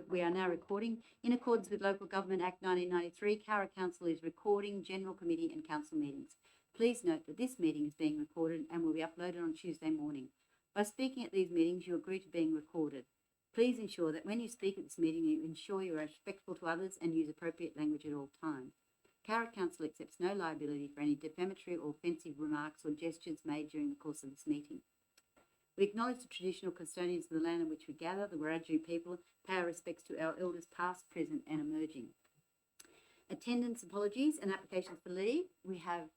we are now recording. In accordance with Local Government Act 1993, Cowra Council is recording General Committee and Council meetings. Please note that this meeting is being recorded and will be uploaded on Tuesday morning. By speaking at these meetings, you agree to being recorded. Please ensure that when you speak at this meeting, you ensure you are respectful to others and use appropriate language at all times. Cowra Council accepts no liability for any defamatory or offensive remarks or gestures made during the course of this meeting. We acknowledge the traditional custodians of the land on which we gather, the Wiradjuri people, pay our respects to our elders past, present and emerging. Attendance apologies and applications for leave. We have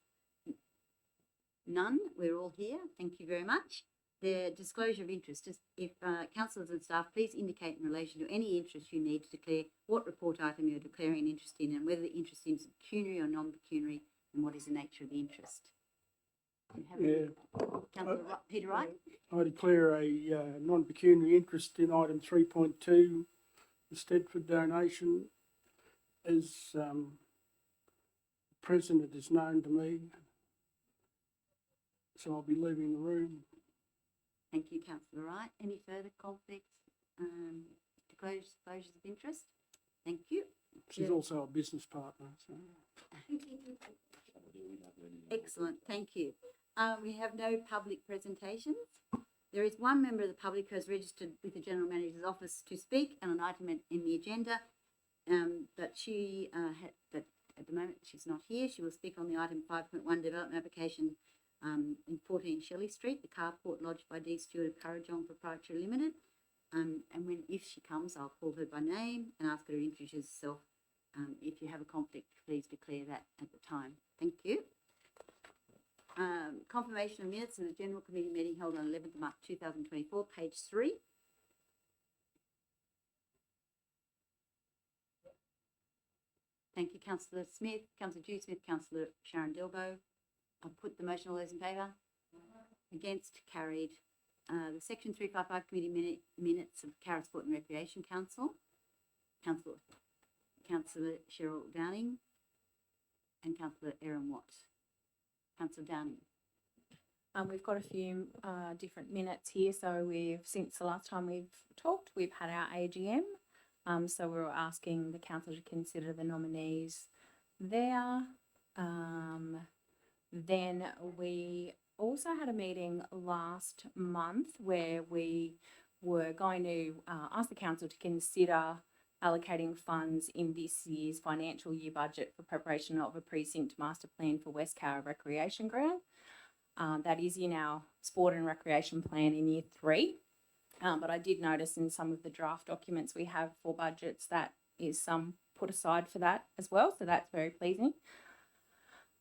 none. We're all here. Thank you very much. The disclosure of interest is if councillors and staff, please indicate in relation to any interest you need to declare what report item you're declaring an interest in and whether the interest is pecuniary or non-pecuniary and what is the nature of the interest. Councillor Peter Wright? I declare a non-pecuniary interest in item 3.2, the Stedford donation, as present it is known to me. So I'll be leaving the room. Thank you, Councillor Wright. Any further conflicts, disclosures of interest? Thank you. She's also a business partner. So. Excellent, thank you. We have no public presentations. There is one member of the public who has registered with the General Manager's office to speak on an item in the agenda, but at the moment she's not here. She will speak on the item 5.1 development application in 14 Shelley Street, the carport lodged by D. Stewart of Currajong Proprietary Limited. And if she comes, I'll call her by name and ask her to introduce herself. If you have a conflict, please declare that at the time. Thank you. Confirmation of minutes of the General Committee meeting held on 11th of March 2024, page 3. Thank you, Councillor Smith, Councillor Dew Smith, Councillor Sharon Delbo. I'll put the motion. All those in favour? Against? Carried. The Section 355 Committee minutes of Cowra Sport and Recreation Council. Councillor Cheryl Downing and Councillor Erin Watt. Councillor Downing. We've got a few different minutes here. So since the last time we've talked, we've had our AGM. So we're asking the council to consider the nominees there. Then we also had a meeting last month where we were going to ask the council to consider allocating funds in this year's financial year budget for preparation of a precinct master plan for West Cowra Recreation Ground. That is in our sport and recreation plan in year 3. But I did notice in some of the draft documents we have for budgets that is some put aside for that as well. So that's very pleasing.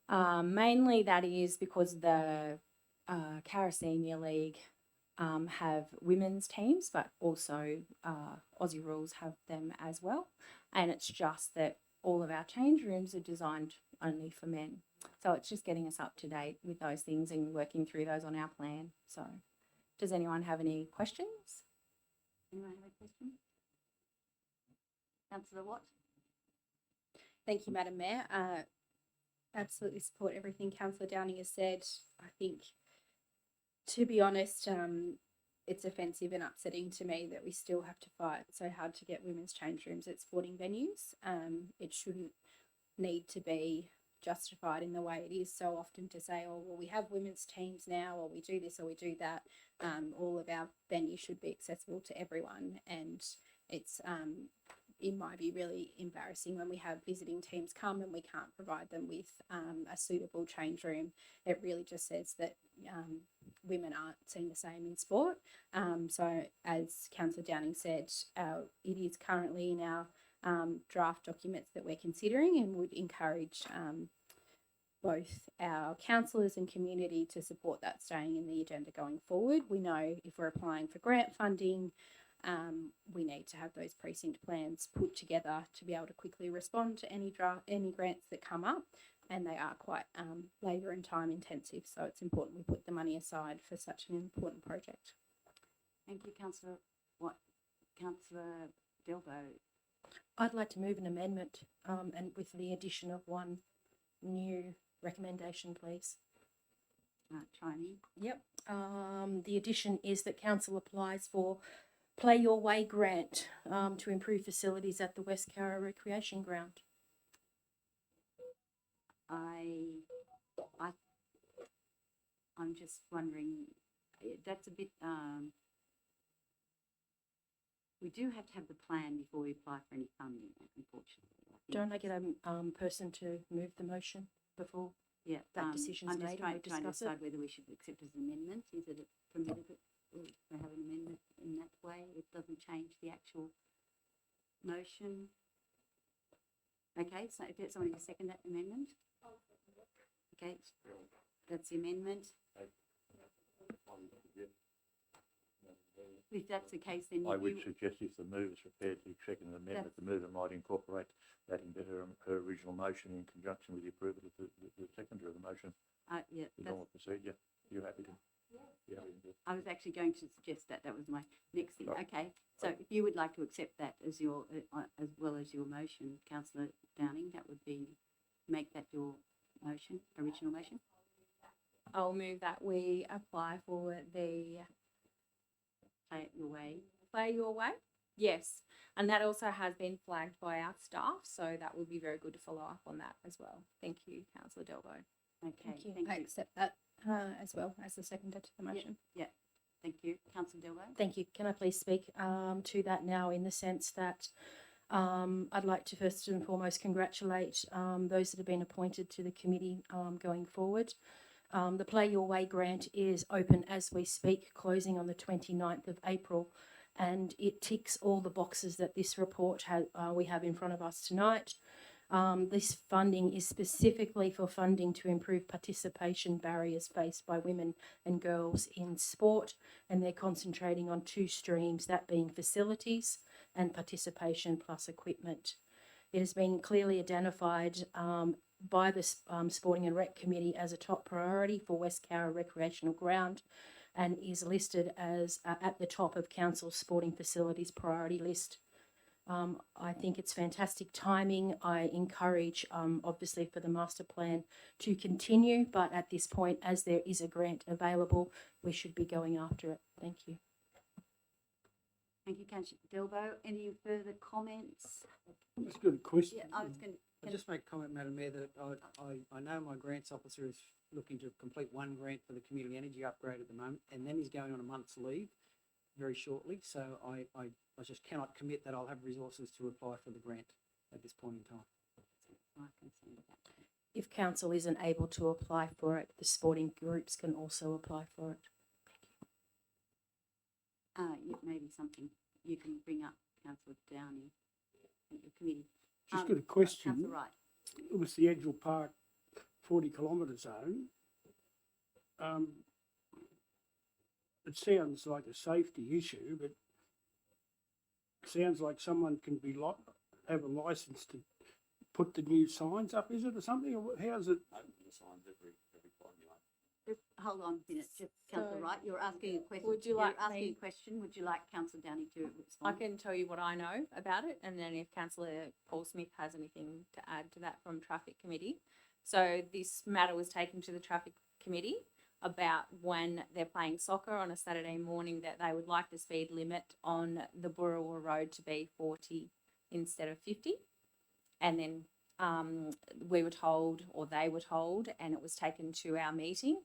Mainly that is because the Cowra Senior League have women's teams, but also Aussie Rules have them as well. And it's just that all of our change rooms are designed only for men. So it's just getting us up to date with those things and working through those on our plan. So does anyone have any questions? Anyone have a question? Councillor Watt? Thank you, Madam Mayor. Absolutely support everything Councillor Downing has said. I think, to be honest, it's offensive and upsetting to me that we still have to fight so hard to get women's change rooms at sporting venues. It shouldn't need to be justified in the way it is so often to say, oh, well, we have women's teams now, or we do this or we do that. All of our venues should be accessible to everyone, and it's it might be really embarrassing when we have visiting teams come and we can't provide them with a suitable change room. It really just says that women aren't seen the same in sport. So as Councillor Downing said, it is currently in our draft documents that we're considering, and would encourage both our councillors and community to support that staying in the agenda going forward. We know if we're applying for grant funding, we need to have those precinct plans put together to be able to quickly respond to any grants that come up, and they are quite labour and time intensive. So it's important we put the money aside for such an important project. Thank you, Councillor Watt. Councillor Delbo. I'd like to move an amendment and with the addition of one new recommendation, please. Triney. Yep. The addition is that council applies for Play Your Way grant to improve facilities at the West Cowra Recreation Ground. I'm just wondering, that's a bit, we do have to have the plan before we apply for any funding, unfortunately. I think. Don't I get a person to move the motion before Yeah, that decision's I'm just made and trying we to discuss it? decide whether we should accept it as an amendment. Is it permitted to have an amendment in that way? It doesn't change the actual motion. Okay, so if there's somebody to second that amendment? Okay, that's the amendment. If that's the case, then I would you, suggest if the mover is prepared to second an amendment, the mover might incorporate that into her original motion in conjunction with the approval of the seconder of the motion. yeah, The that's, normal procedure. You're happy to? You're happy to do it? I was actually going to suggest that. That was my next thing. Right. Okay, so if you would like to accept that as your, as well as your motion, councillor Downing, that would be, make that your motion, original motion. I'll move that we apply for the Play it your way. Play Your Way. Yes, and that also has been flagged by our staff, so that would be very good to follow up on that as well. Thank you, councillor Delbo. Okay, Thank you. thank I you. accept that as well as the seconder to the motion. Thank you, councillor Delbo. Thank you. Can I please speak to that now in the sense that I'd like to first and foremost congratulate those that have been appointed to the committee going forward. The Play Your Way grant is open as we speak, closing on the 29th of April, and it ticks all the boxes that this report we have in front of us tonight. This funding is specifically for funding to improve participation barriers faced by women and girls in sport, and they're concentrating on two streams, that being facilities and participation plus equipment. It has been clearly identified by the Sporting and Rec Committee as a top priority for West Cowra Recreational Ground, and is listed as at the top of Council's sporting facilities priority list. I think it's fantastic timing. I encourage, obviously, for the master plan to continue, but at this point, as there is a grant available, we should be going after it. Thank you. Thank you, councillor Delbo. Any further comments? Just got a question. Yeah, I was going I'll just make a comment, Madam Mayor, that I know my grants officer is looking to complete one grant for the community energy upgrade at the moment, and then he's going on a month's leave very shortly. So I just cannot commit that I'll have resources to apply for the grant at this point in time. my concern about that. If council isn't able to apply for it, the sporting groups can also apply for it. Yeah, maybe something you can bring up, councillor Downing, at your committee. Just got a question. Councillor Wright. With the Edgell Park 40-kilometre zone, it sounds like a safety issue, but it sounds like someone can be have a licence to put the new signs up, is it, or something? Or how's it? Open the signs every time you want. Just hold on a minute, just councillor So, Wright, you're asking a question. would you You're like asking me- a question? Would you like councillor Downing to I respond? can tell you what I know about it, and then if councillor Paul Smith has anything to add to that from traffic committee. So this matter was taken to the traffic committee about when they're playing soccer on a Saturday morning, that they would like the speed limit on the Burrawa Road to be 40 instead of 50. And then we were told, or they were told, and it was taken to our meeting.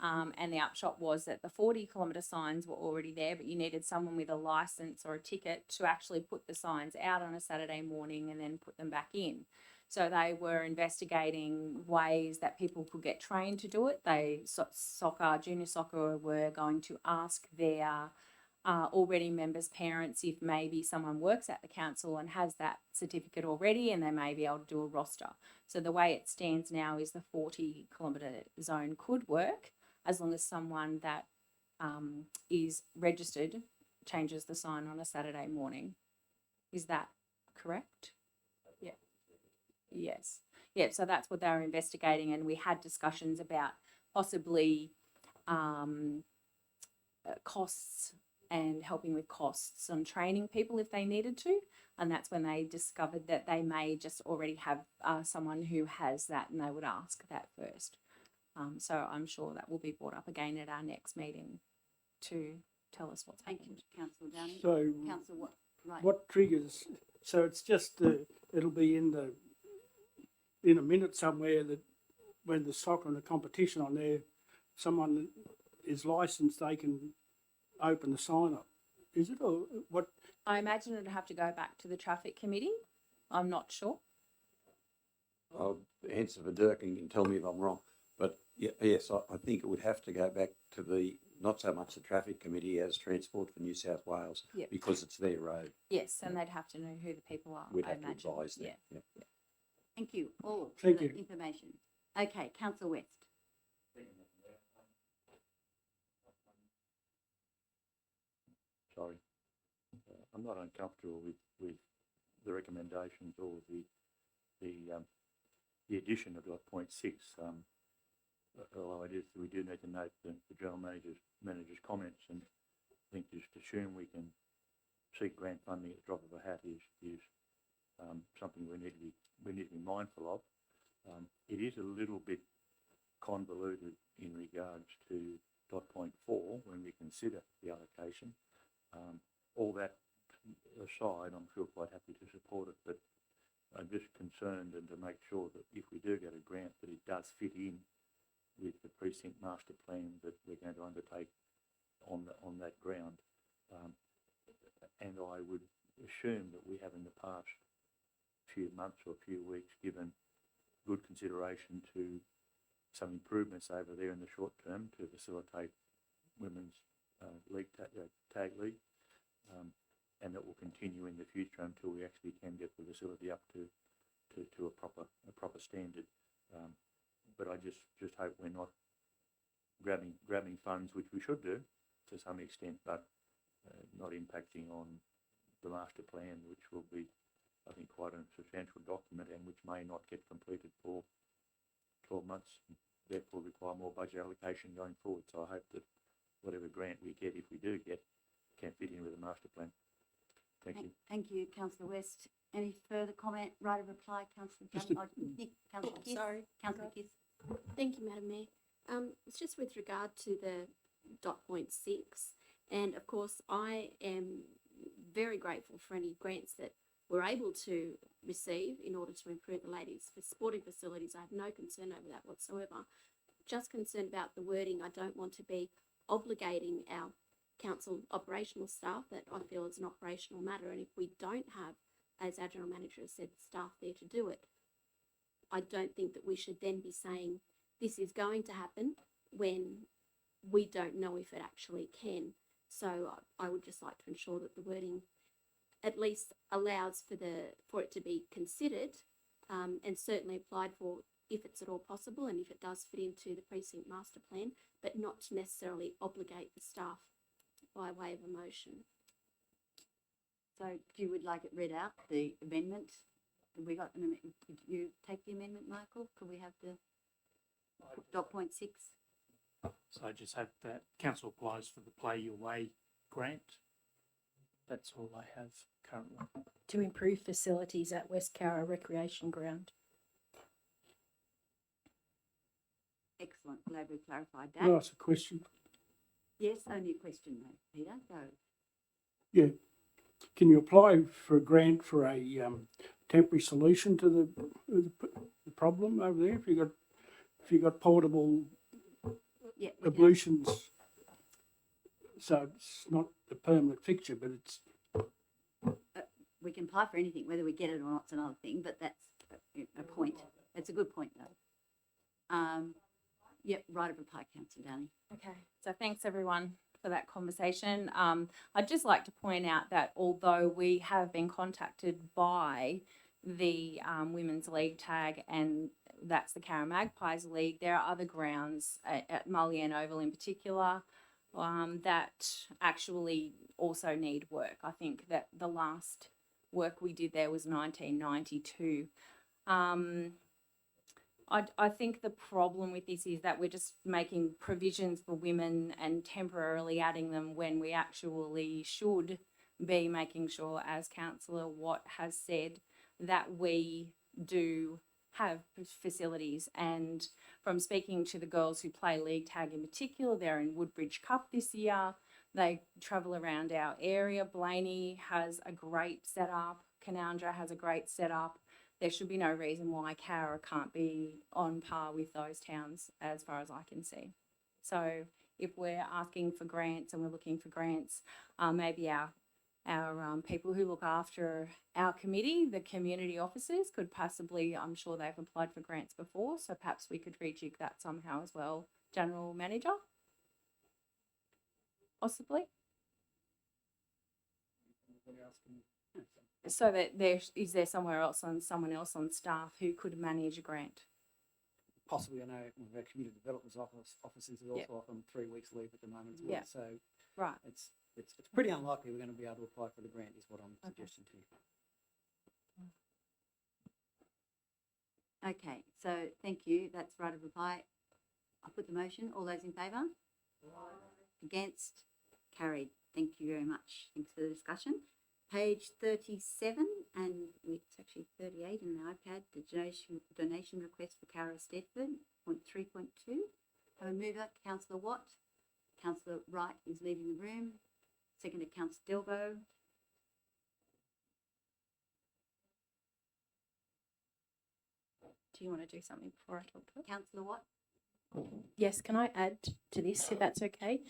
And the upshot was that the 40-kilometre signs were already there, but you needed someone with a licence or a ticket to actually put the signs out on a Saturday morning and then put them back in. So they were investigating ways that people could get trained to do it. Junior soccer were going to ask their already members' parents if maybe someone works at the council and has that certificate already, and they may be able to do a roster. So the way it stands now is the 40-kilometre zone could work as long as someone that is registered changes the sign on a Saturday morning. Is that correct? Yeah. Yes. Yeah, so that's what they were investigating, and we had discussions about possibly costs and helping with costs on training people if they needed to. And that's when they discovered that they may just already have someone who has that, and they would ask that first. So I'm sure that will be brought up again at our next meeting to tell us what's Thank happened. you, Councillor Downing. So Councillor Watt, right. what triggers, so it's just, it'll be in a minute somewhere that when there's soccer and a competition on there, someone is licensed, they can open the sign up. Is it, or what? I imagine it'd have to go back to the traffic committee. I'm not sure. I'll answer for Dirk and you can tell me if I'm wrong. But yes, I think it would have to go back to not so much the traffic committee as Transport for New South Wales, Yep. because it's their road. Yes, and they'd have to know who the people are. We'd I have to imagine. advise them. Yeah. Yeah. Thank you all for Thank the you. information. Okay, Councillor West. Sorry. I'm not uncomfortable with the recommendations or the addition of dot point 6. Although we do need to note the general manager's comments, and I think just assume we can seek grant funding at the drop of a hat is something we need to be mindful of. It is a little bit convoluted in regards to dot point 4 when we consider the allocation. All that aside, I'm sure quite happy to support it, but I'm just concerned and to make sure that if we do get a grant, that it does fit in with the precinct master plan that we're going to undertake on that ground. And I would assume that we have in the past few months or few weeks given good consideration to some improvements over there in the short term to facilitate women's league tag league, and that will continue in the future until we actually can get the facility up to a proper standard. But I just hope we're not grabbing funds, which we should do to some extent, but not impacting on the master plan, which will be, I think, quite a substantial document and which may not get completed for 12 months, therefore require more budget allocation going forward. So I hope that whatever grant we get, if we do get, can fit in with the master plan. Thank you. Thank you, Councillor West. Any further comment? Right of reply, Councillor Just Downing? Nick, Councillor Kiss? Sorry. Councillor Kiss? Thank you, Madam Mayor. It's just with regard to the dot point 6, and of course I am very grateful for any grants that we're able to receive in order to improve the ladies' sporting facilities. I have no concern over that whatsoever. Just concerned about the wording. I don't want to be obligating our council operational staff that I feel is an operational matter, and if we don't have, as our general manager has said, staff there to do it, I don't think that we should then be saying this is going to happen when we don't know if it actually can. So I would just like to ensure that the wording at least allows for it to be considered, and certainly applied for if it's at all possible and if it does fit into the precinct master plan, but not to necessarily obligate the staff by way of a motion. So you would like it read out, the amendment? We got an amendment. Could you take the amendment, Michael? Could we have the dot point 6? So I just have that council applies for the Play Your Way grant. That's all I have currently. To improve facilities at West Cowra Recreation Ground. Excellent. Glad we clarified Can I that. ask a question? Yes, only a question though. Peter, go. Yeah. Can you apply for a grant for a temporary solution to the problem over there? If you got portable Yeah, we can. ablutions, so it's not a permanent fixture, but it's We can apply for anything, whether we get it or not, it's another thing, but that's a point. It's a good point though. Yep, right of reply, Councillor Downing. Okay, so thanks everyone for that conversation. I'd just like to point out that although we have been contacted by the Women's League tag, and that's the Cowra Magpies League, there are other grounds at Mullian Oval in particular that actually also need work. I think that the last work we did there was 1992. I think the problem with this is that we're just making provisions for women and temporarily adding them when we actually should be making sure, as Councillor Watt has said, that we do have facilities. And from speaking to the girls who play league tag in particular, they're in Woodbridge Cup this year, They travel around our area. Blaney has a great setup. Canowindra has a great setup. There should be no reason why Cowra can't be on par with those towns as far as I can see. So if we're asking for grants and we're looking for grants, maybe our people who look after our committee, the community officers, could possibly, I'm sure they've applied for grants before, so perhaps we could rejig that somehow as well. General Manager? Possibly. So that is there somewhere else someone else on staff who could manage a grant? Possibly, I know one of our community development officers is also Yep. off on 3 weeks leave at the moment as well. Yep. So Right. it's pretty unlikely we're going to be able to apply for the grant, is what I'm suggesting to you. Okay, so thank you. That's right of reply. I'll put the motion. All those in favour? Against? Carried. Thank you very much. Thanks for the discussion. Page 37, and it's actually 38 in the iPad, the donation request for Cowra Stedford, point 3.2. Have a mover, Councillor Watt. Councillor Wright is leaving the room. Seconded, Councillor Delbo. Do you want to do something before I talk to it? Councillor Watt. Yes, can I add to this, if that's okay?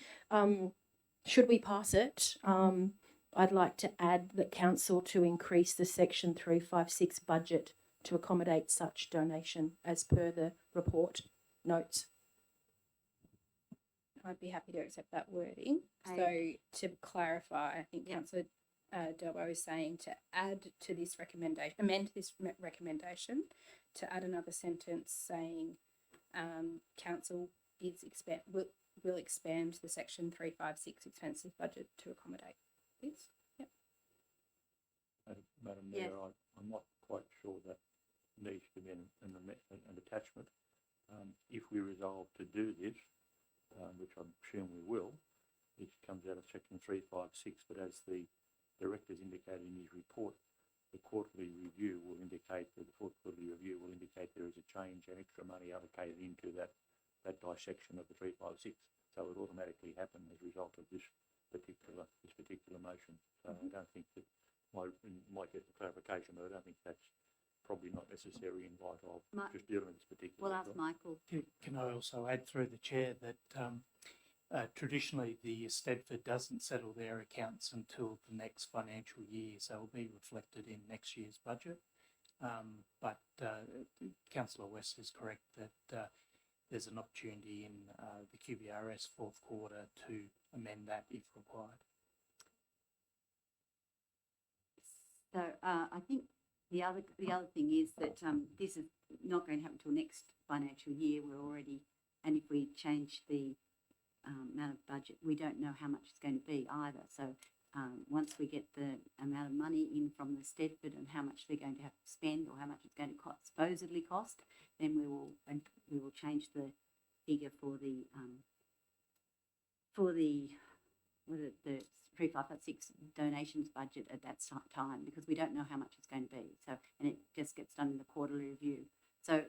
Should we pass it, I'd like to add that council to increase the section 356 budget to accommodate such donation as per the report notes. I'd be happy to accept that wording. I- So to clarify, I think Yeah. Councillor Delbo is saying to add to this recommendation, amend this recommendation to add another sentence saying council is will expand the section 356 expenses budget to accommodate this. Yep. Madam Yes. Mayor, I'm not quite sure that needs to be an attachment. If we resolve to do this, which I'm assuming we will, it comes out of section 356, but as the director's indicated in his report, the quarterly review will indicate that there is a change and extra money allocated into that dissection of the 356. So it automatically happen as a result of this particular motion. So I don't think that might get the clarification, but I don't think that's probably not necessary in light of just dealing with this particular. We'll ask Michael. Can I also add through the chair that traditionally the Stedford doesn't settle their accounts until the next financial year, so it'll be reflected in next year's budget. But Councillor West is correct that there's an opportunity in the QBRS fourth quarter to amend that if required. So I think the other thing is that this is not going to happen until next financial year. We're already, and if we change the amount of budget, we don't know how much it's going to be either. So once we get the amount of money in from the Stedford and how much they're going to have to spend or how much it's going to supposedly cost, then we will change the figure for the 3556 donations budget at that time, because we don't know how much it's going to be. So, and it just gets done in the quarterly review. So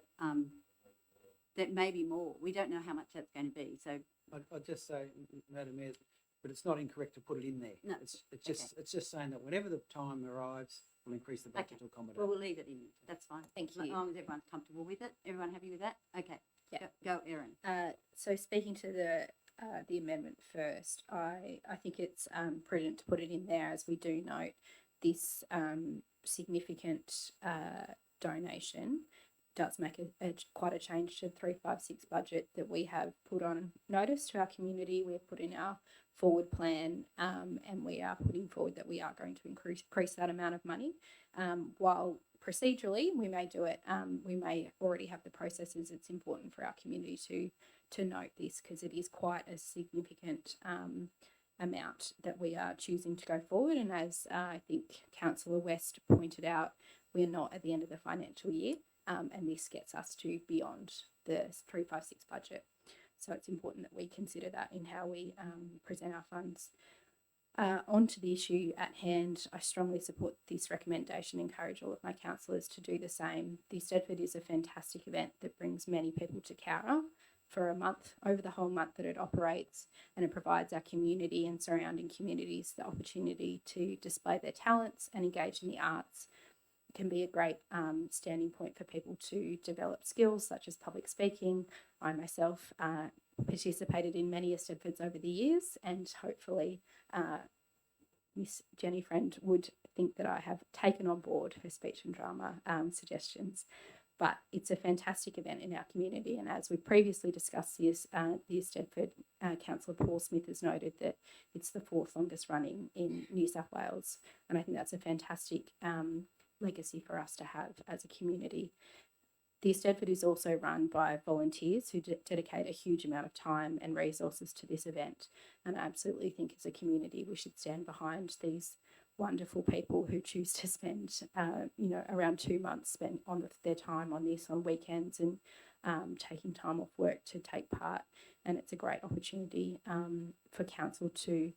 that may be more. We don't know how much that's going to be. So I'd just say, Madam Mayor, but it's not incorrect to put it in there. No, It's just saying that whenever the time arrives, we'll increase the budget Okay. to accommodate. well, we'll leave it in. That's fine. Thank As you. long as everyone's comfortable with it. Everyone happy with that? Okay. Yeah. Go, Erin. So speaking to the amendment first, I think it's prudent to put it in there, as we do note this significant donation does make quite a change to the 356 budget that we have put on notice to our community. We've put in our forward plan, and we are putting forward that we are going to increase that amount of money. While procedurally we may do it, we may already have the processes. It's important for our community to note this, because it is quite a significant amount that we are choosing to go forward. And as I think Councillor West pointed out, we're not at the end of the financial year, and this gets us to beyond the 356 budget. So it's important that we consider that in how we present our funds. Onto the issue at hand, I strongly support this recommendation, encourage all of my councillors to do the same. The Stedford is a fantastic event that brings many people to Cowra. for a month, over the whole month that it operates, and it provides our community and surrounding communities the opportunity to display their talents and engage in the arts. It can be a great standing point for people to develop skills such as public speaking. I myself participated in many Eisteddfods over the years, and hopefully Miss Jenny Friend would think that I have taken on board her speech and drama suggestions. But it's a fantastic event in our community, and as we previously discussed, the Eisteddfod Councillor Paul Smith has noted that it's the 4th longest running in New South Wales, and I think that's a fantastic legacy for us to have as a community. The Eisteddfod is also run by volunteers who dedicate a huge amount of time and resources to this event, and I absolutely think as a community we should stand behind these wonderful people who choose to spend, around 2 months spent on their time on this on weekends and taking time off work to take part. And it's a great opportunity for council to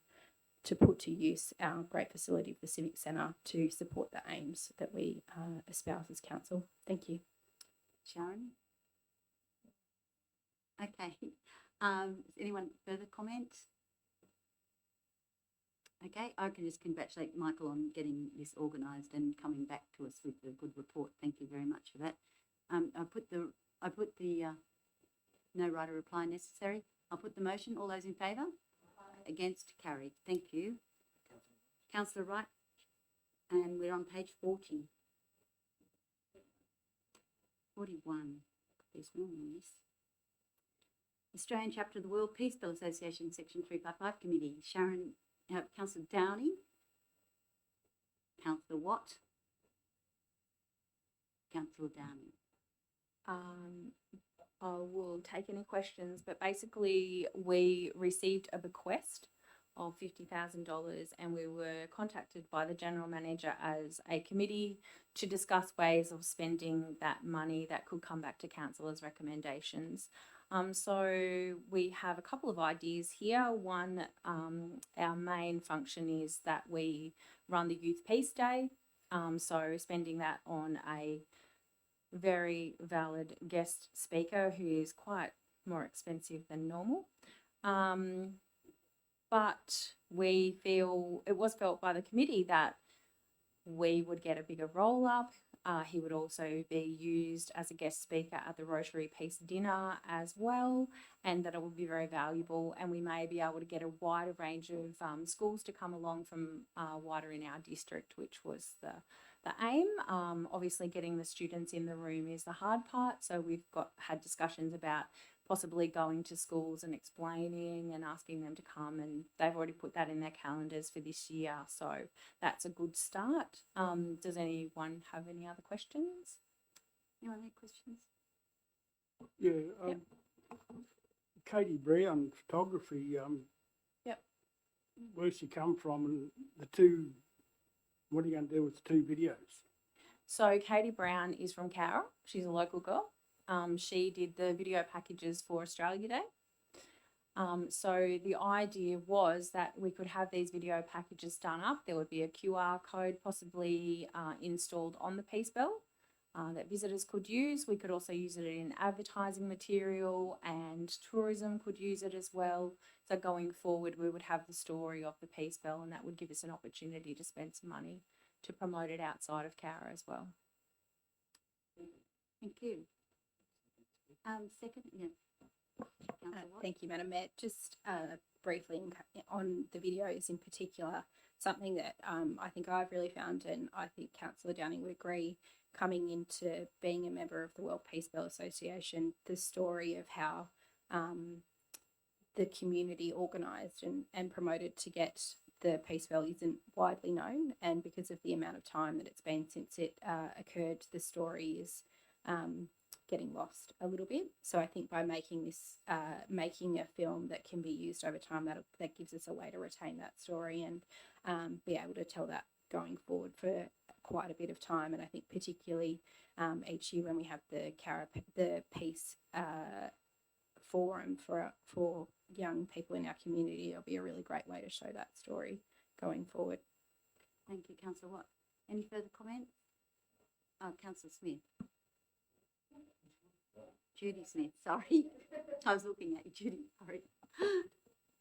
put to use our great facility of the Civic Centre to support the aims that we espouse as council. Thank you. Sharon? Okay. Anyone further comment? Okay, I can just congratulate Michael on getting this organised and coming back to us with a good report. Thank you very much for that. I put the no right of reply necessary. I'll put the motion. All those in favour? Against? Carried. Thank you. Councillor Wright, and we're on page 40. 41. There's more on this. Australian Chapter of the World Peace Bell Association, Section 355 Committee. Sharon, Councillor Downey, Councillor Watt, Councillor Downey. I will take any questions, but basically we received a bequest of $50,000 and we were contacted by the General Manager as a committee to discuss ways of spending that money that could come back to council as recommendations. So we have a couple of ideas here. One, our main function is that we run the Youth Peace Day. So spending that on a very valid guest speaker who is quite more expensive than normal. But we feel, it was felt by the committee that we would get a bigger roll up. He would also be used as a guest speaker at the Rotary Peace Dinner as well, and that it would be very valuable, and we may be able to get a wider range of schools to come along from wider in our district, which was the aim. Obviously getting the students in the room is the hard part, so we've had discussions about possibly going to schools and explaining and asking them to come, and they've already put that in their calendars for this year, so that's a good start. Does anyone have any other questions? Anyone have questions? Yeah. Yep. Katie Brown, photography. Yep. Where's she come from, and the two? What are you going to do with the 2 videos? So Katie Brown is from Cowra. She's a local girl. She did the video packages for Australia Day. So the idea was that we could have these video packages done up. There would be a QR code possibly installed on the Peace Bell that visitors could use. We could also use it in advertising material, and tourism could use it as well. So going forward, we would have the story of the Peace Bell, and that would give us an opportunity to spend some money to promote it outside of Cowra as well. Thank you. Second, yeah. Councillor Watt. Thank you, Madam Mayor. Just briefly on the videos in particular, something that I think I've really found, and I think Councillor Downing would agree, coming into being a member of the World Peace Bell Association, the story of how the community organised and promoted to get the Peace Bell isn't widely known, and because of the amount of time that it's been since it occurred, the story is getting lost a little bit. So I think by making this, making a film that can be used over time, that gives us a way to retain that story and be able to tell that going forward for quite a bit of time. And I think particularly each year when we have the Peace forum for young people in our community, it'll be a really great way to show that story going forward. Thank you, Councillor Watt. Any further comments? Councillor Smith. Judy Smith, sorry. I was looking at you, Judy, sorry.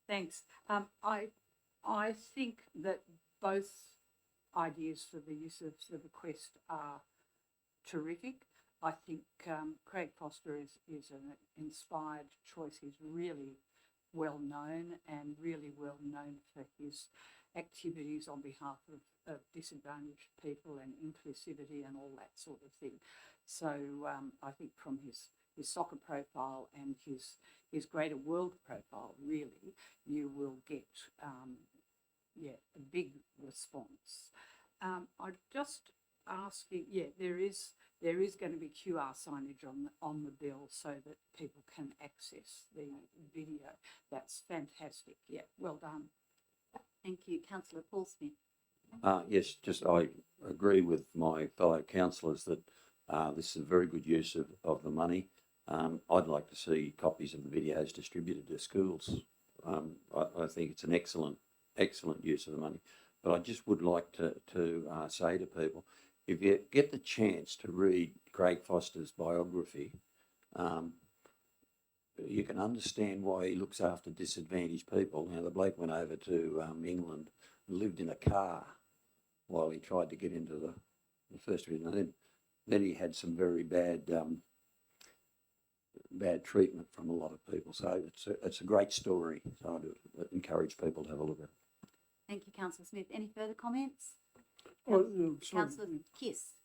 Thanks. I think that both ideas for the use of the bequest are terrific. I think Craig Foster is an inspired choice. He's really well known and really well known for his activities on behalf of disadvantaged people and inclusivity and all that sort of thing. So I think from his soccer profile and his greater world profile, really, you will get a big response. I just asking, there is going to be QR signage on the bill so that people can access the video. That's fantastic. Yeah, well done. Thank you. Councillor Paul Smith. Yes, just I agree with my fellow councillors that this is a very good use of the money. I'd like to see copies of the videos distributed to schools. I think it's an excellent use of the money. But I just would like to say to people, if you get the chance to read Craig Foster's biography, you can understand why he looks after disadvantaged people. The bloke went over to England and lived in a car while he tried to get into the first division. And then he had some very bad treatment from a lot of people. So it's a great story. So I do encourage people to have a look at it. Thank you, Councillor Smith. Any further comments? Sorry. Councillor Kiss.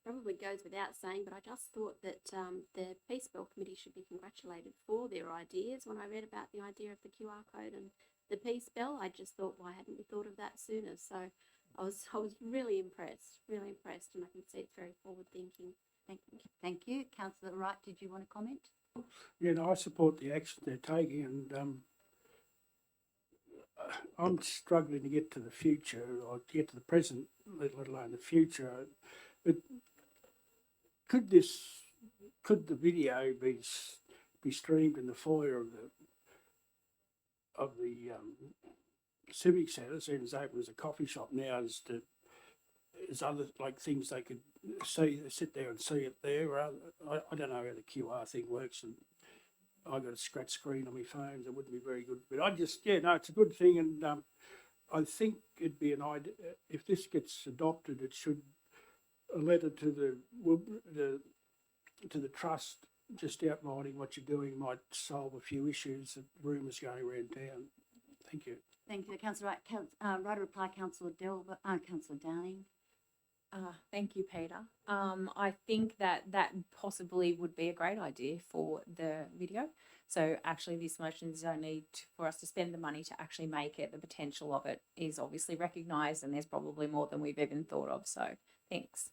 Probably goes without saying, but I just thought that the Peace Bell Committee should be congratulated for their ideas. When I read about the idea of the QR code and the Peace Bell, I just thought, why hadn't we thought of that sooner? So I was really impressed, and I can see it's very forward thinking. Thank you. Councillor Wright, did you want to comment? Yeah, no, I support the action they're taking, and I'm struggling to get to the future or to get to the present, let alone the future. But could the video be streamed in the foyer of the Civic Centre, seeing as open as a coffee shop now, as other like things they could see, sit there and see it there. I don't know how the QR thing works, and I've got a scratch screen on my phone, so it wouldn't be very good. But it's a good thing, and I think it'd be an idea if this gets adopted. It should a letter to the trust just outlining what you're doing might solve a few issues, rumours going around town. Thank you. Thank you, Councillor Wright. Right reply, Councillor Councillor Downing. Thank you, Peter. I think that possibly would be a great idea for the video. So actually this motion is only for us to spend the money to actually make it. The potential of it is obviously recognised, and there's probably more than we've even thought of. So thanks.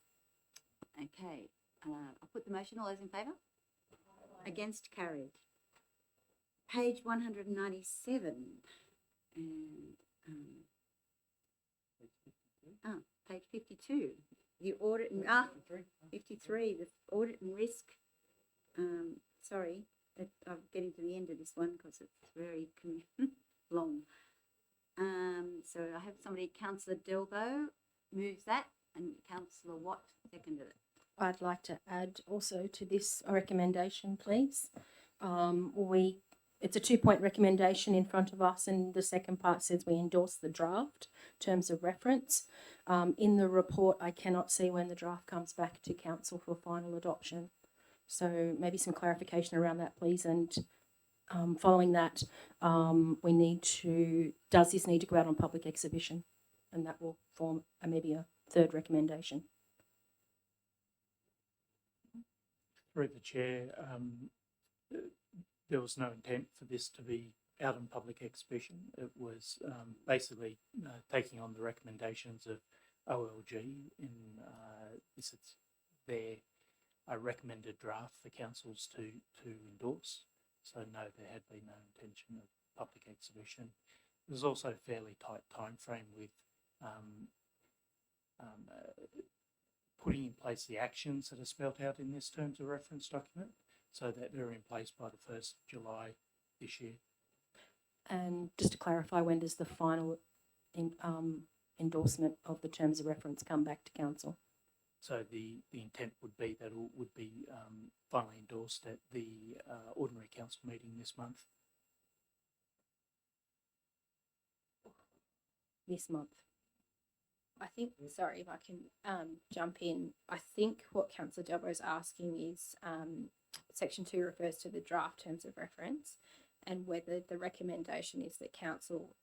Okay. I'll put the motion. All those in favour? Against? Carried. Page 197. And page 52. The audit and 53. The audit and risk. Sorry, I'm getting to the end of this one because it's very long. So I have somebody, Councillor Delbo, moves that, and Councillor Watt seconded it. I'd like to add also to this a recommendation, please. It's a 2-point recommendation in front of us, and the second part says we endorse the draft terms of reference. In the report, I cannot see when the draft comes back to council for final adoption. So maybe some clarification around that, please. And following that, does this need to go out on public exhibition? And that will form maybe a third recommendation. Through the chair, there was no intent for this to be out on public exhibition. It was basically taking on the recommendations of OLG in this is their recommended draft for councils to endorse. So no, there had been no intention of public exhibition. There was also a fairly tight time frame with putting in place the actions that are spelt out in this terms of reference document, so that they're in place by the 1st of July this year. And just to clarify, when does the final endorsement of the terms of reference come back to council? So the intent would be that it would be finally endorsed at the ordinary council meeting this month. This month. I think, sorry if I can jump in. I think what Councillor Delbo is asking is Section 2 refers to the draft terms of reference and whether the recommendation is that council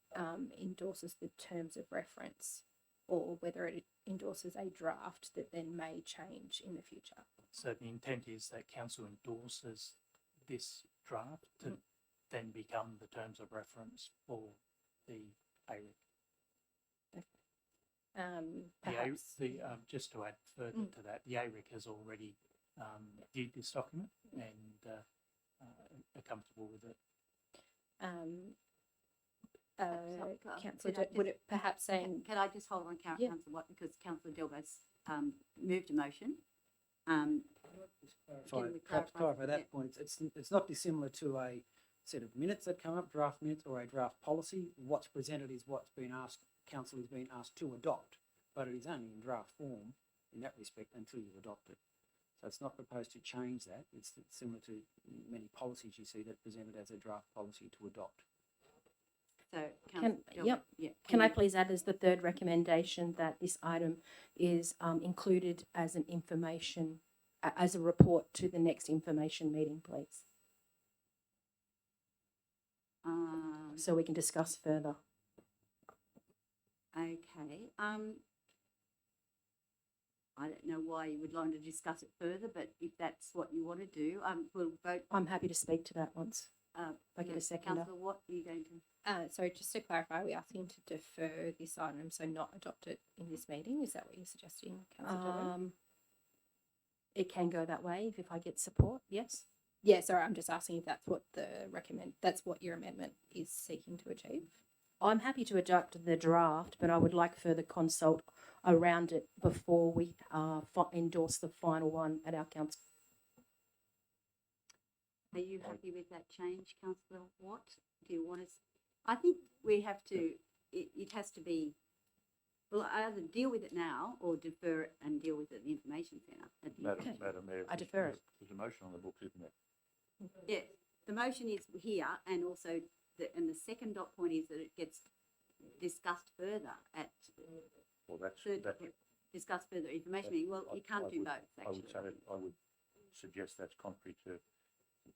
endorses the terms of reference or whether it endorses a draft that then may change in the future. So the intent is that council endorses this draft to then become the terms of reference for the ARIC. Perhaps. Just to add further to that, the ARIC has already viewed this document and are comfortable with it. Councillor, could I would it perhaps saying Can I just hold on, Yeah. Councillor Watt, because Councillor Delbo's moved a motion. Clarify, we perhaps clarify? clarify that point. It's not dissimilar to a set of minutes that come up, draft minutes or a draft policy. What's presented is what's been asked, council is being asked to adopt, but it is only in draft form in that respect until you adopt it. So it's not proposed to change that. It's similar to many policies you see that are presented as a draft policy to adopt. So, Councillor Delbo, yep. yeah. Can I please add as the third recommendation that this item is included as an information, as a report to the next information meeting, please, so we can discuss further. Okay. I don't know why you would like to discuss it further, but if that's what you want to do, we'll vote. I'm happy to speak to that once. If I get Yeah, a seconder. Councillor Watt, are you going to? so just to clarify, are we asking to defer this item, so not adopt it in this meeting? Is that what you're suggesting, Councillor Delbo? It can go that way if I get support, yes. Yeah, sorry, I'm just asking if that's what that's what your amendment is seeking to achieve. I'm happy to adopt the draft, but I would like further consult around it before we endorse the final one at our council. Are you happy with that change, Councillor Watt? Do you want us? I think we have to. It has to be. Well, either deal with it now or defer it and deal with it at the information centre. Madam Mayor. I defer it. There's a motion on the books, isn't there? Yeah, the motion is here, and also the second dot point is that it gets discussed further at Well, that's discuss further information meeting. Well, you can't do both. I would say Actually, that I would suggest that's contrary to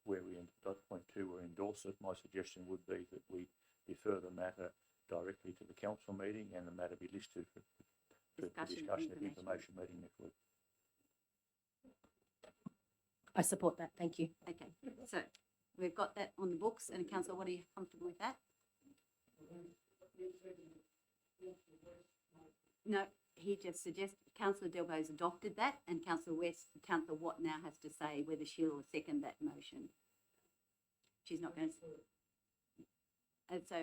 where we dot point 2 or endorse it. My suggestion would be that we defer the matter directly to the council meeting and the matter be listed for discussion at the information meeting next week. I support that. Thank you. okay. So we've got that on the books, and Councillor, what are you comfortable with that? No, he just suggested Councillor Delbo's adopted that, and Councillor Watt now has to say whether she'll second that motion. She's not going to. And so,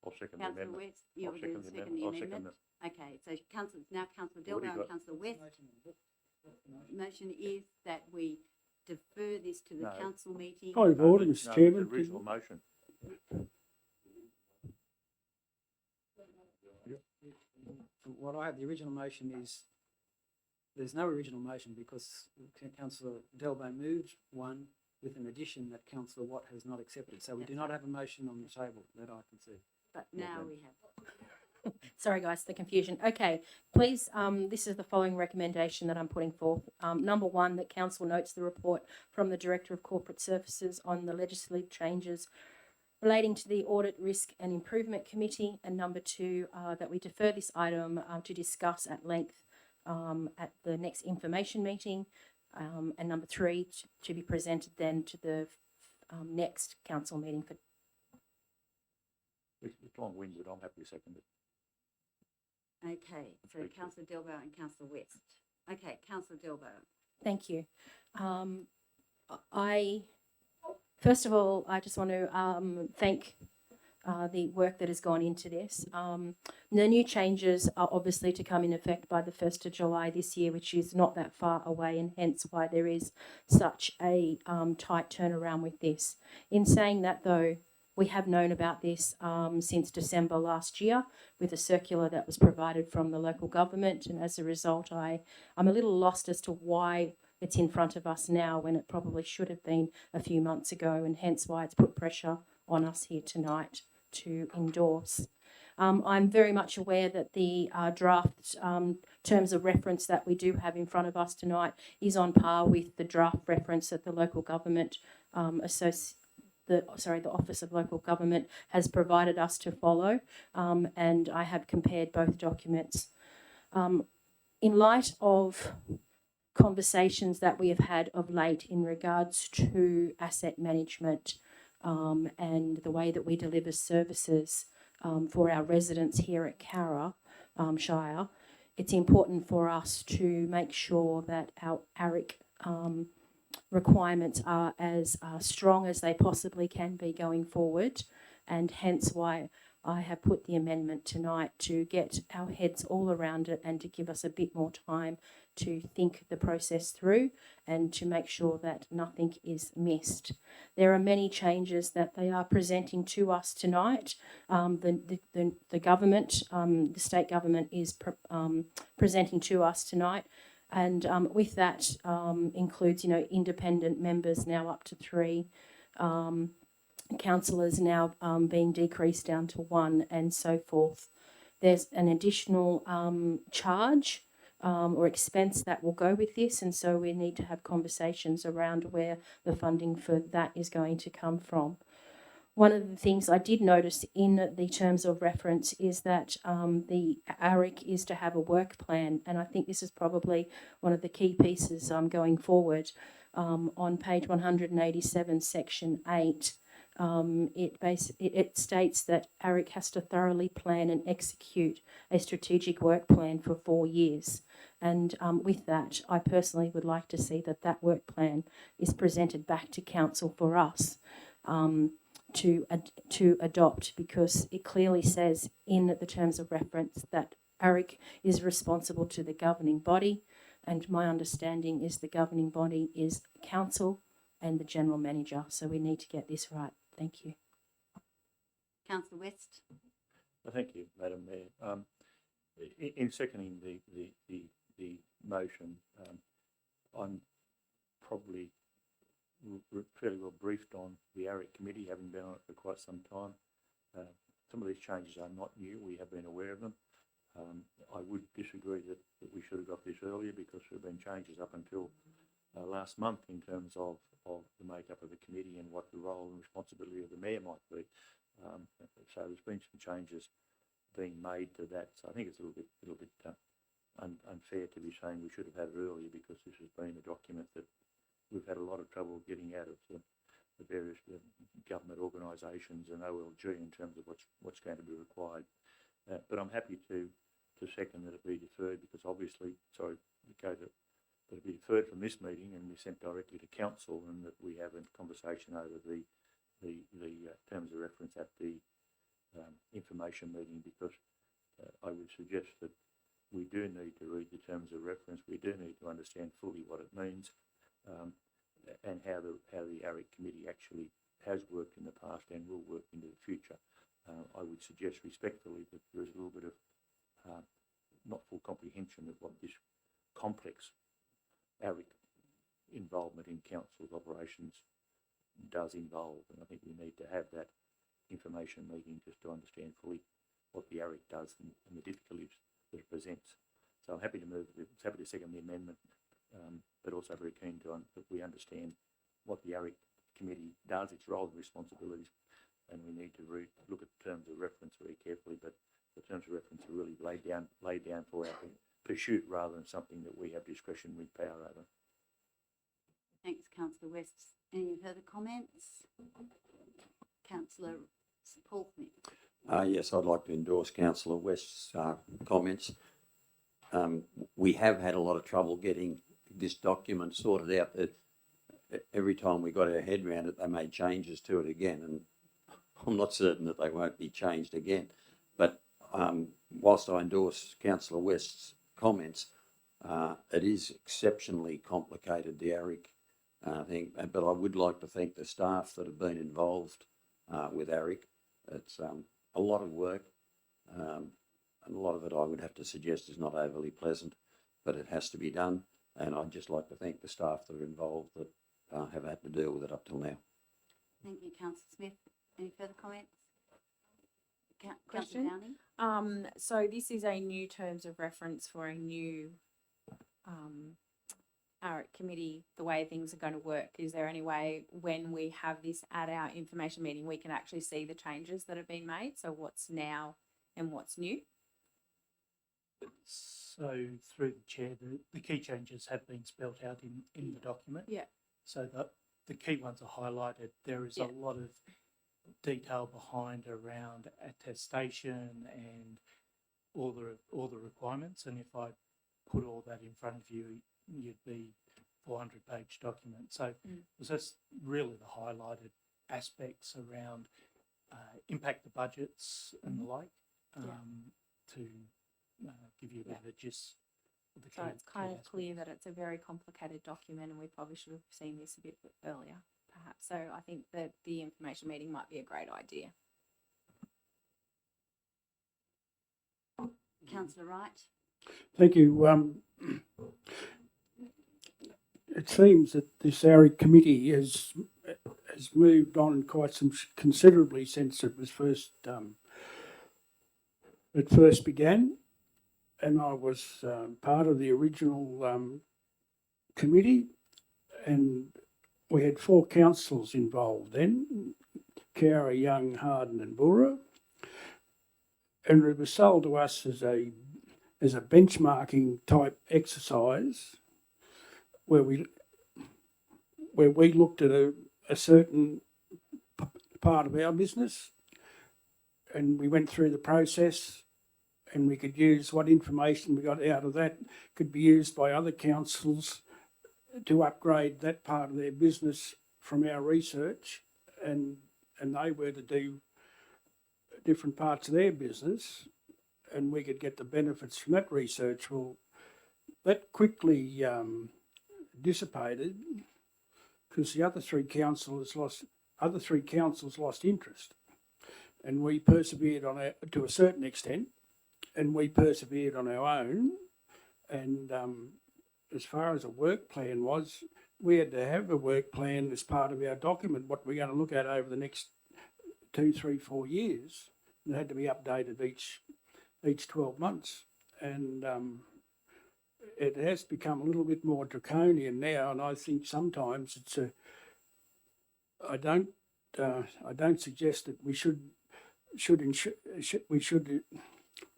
I'll second the Councillor amendment. West, you'll I'll do second the the second amendment. amendment. Okay, so Councillor Already Delbo and got- Councillor West. Motion is that we defer this to the No. council meeting. Point of order, No, Mr. the Chairman. original motion. What I have, the original motion is, there's no original motion because Councillor Delbo moved one with an addition that Councillor Watt has not accepted. So we do not have a motion on the table that I can see. But now we have. Sorry, guys, the confusion. Okay, please, this is the following recommendation that I'm putting forth. Number one, that council notes the report from the Director of Corporate Services on the legislative changes relating to the Audit, Risk and Improvement Committee. And number two, that we defer this item to discuss at length at the next information meeting. And number three, to be presented then to the next council meeting for. It's long-winded. I'm happy to second it. Okay, so Thank you. Councillor Delbo and Councillor West. Okay, Councillor Delbo. Thank you. First of all, I just want to thank the work that has gone into this. The new changes are obviously to come in effect by the 1st of July this year, which is not that far away, and hence why there is such a tight turnaround with this. In saying that, though, We have known about this since December last year with a circular that was provided from the local government, and as a result, I'm a little lost as to why it's in front of us now when it probably should have been a few months ago, and hence why it's put pressure on us here tonight to endorse. I'm very much aware that the draft terms of reference that we do have in front of us tonight is on par with the draft reference that the local government the Office of Local Government has provided us to follow, and I have compared both documents. In light of conversations that we have had of late in regards to asset management and the way that we deliver services for our residents here at Cowra Shire, it's important for us to make sure that our ARIC requirements are as strong as they possibly can be going forward, and hence why I have put the amendment tonight to get our heads all around it and to give us a bit more time to think the process through and to make sure that nothing is missed. There are many changes that they are presenting to us tonight. The government, the state government is presenting to us tonight, and with that includes, independent members now up to 3, councillors now being decreased down to 1, and so forth. There's an additional charge or expense that will go with this, and so we need to have conversations around where the funding for that is going to come from. One of the things I did notice in the terms of reference is that the ARIC is to have a work plan, and I think this is probably one of the key pieces going forward. On page 187, section 8, it states that ARIC has to thoroughly plan and execute a strategic work plan for 4 years. And with that, I personally would like to see that work plan is presented back to council for us to adopt, because it clearly says in the terms of reference that ARIC is responsible to the governing body, and my understanding is the governing body is council and the general manager. So we need to get this right. Thank you. Councillor West. Well, thank you, Madam Mayor. In seconding the motion, I'm probably fairly well briefed on the ARIC committee, having been on it for quite some time. Some of these changes are not new. We have been aware of them. I would disagree that we should have got this earlier, because there have been changes up until last month in terms of the makeup of the committee and what the role and responsibility of the mayor might be. So there's been some changes being made to that. So I think it's a little bit unfair to be saying we should have had it earlier, because this has been a document that we've had a lot of trouble getting out of the various government organisations and OLG in terms of what's going to be required. But I'm happy to second that it be deferred, because obviously, that it be deferred from this meeting and be sent directly to council, and that we have a conversation over the terms of reference at the information meeting, because I would suggest that we do need to read the terms of reference. We do need to understand fully what it means, and how the ARIC committee actually has worked in the past and will work into the future. I would suggest respectfully that there is a little bit of not full comprehension of what this complex ARIC involvement in council's operations does involve, and I think we need to have that information meeting just to understand fully what the ARIC does and the difficulties that it presents. So I'm happy to second the amendment, but also very keen that we understand what the ARIC committee does, its role and responsibilities, and we need to look at the terms of reference very carefully. But the terms of reference are really laid down for our pursuit, rather than something that we have discretionary power over. Thanks, Councillor West. Any further comments? Councillor Paul Smith. Yes, I'd like to endorse Councillor West's comments. We have had a lot of trouble getting this document sorted out. Every time we got our head around it, they made changes to it again, and I'm not certain that they won't be changed again. But whilst I endorse Councillor West's comments, it is exceptionally complicated, the ARIC thing, but I would like to thank the staff that have been involved with ARIC. It's a lot of work, and a lot of it I would have to suggest is not overly pleasant, but it has to be done. And I'd just like to thank the staff that are involved that have had to deal with it up till now. Thank you, Councillor Smith. Any further comments? Councillor Question? Downing? So this is a new terms of reference for a new ARIC committee, the way things are going to work. Is there any way when we have this at our information meeting, we can actually see the changes that have been made? So what's now and what's new? So through the chair, the key changes have been spelt out in the document. Yeah. So the key ones are highlighted. There is Yeah. a lot of detail behind around attestation and all the requirements. And if I put all that in front of you, you'd be 400-page document. So it was just really the highlighted aspects around impact the budgets and the like to give you a bit of a gist of the So key, it's kind key of clear aspects. that it's a very complicated document and we probably should have seen this a bit earlier, perhaps. So I think that the information meeting might be a great idea. Councillor Wright? Thank you. It seems that this ARIC committee has moved on quite considerably since it was first began, and I was part of the original committee, and we had 4 councillors involved then: Cowra, Young, Harden, and Bura, and it was sold to us as a benchmarking type exercise where we looked at a certain part of our business and we went through the process, and we could use what information we got out of that could be used by other councils to upgrade that part of their business from our research, and they were to do different parts of their business, and we could get the benefits from that research. Well, that quickly dissipated because the other three councils lost interest, and we persevered to a certain extent, and we persevered on our own. And as far as a work plan was, we had to have a work plan as part of our document, what we're going to look at over the next 2, 3, 4 years. It had to be updated each 12 months, and it has become a little bit more draconian now. And I think sometimes I don't suggest that we should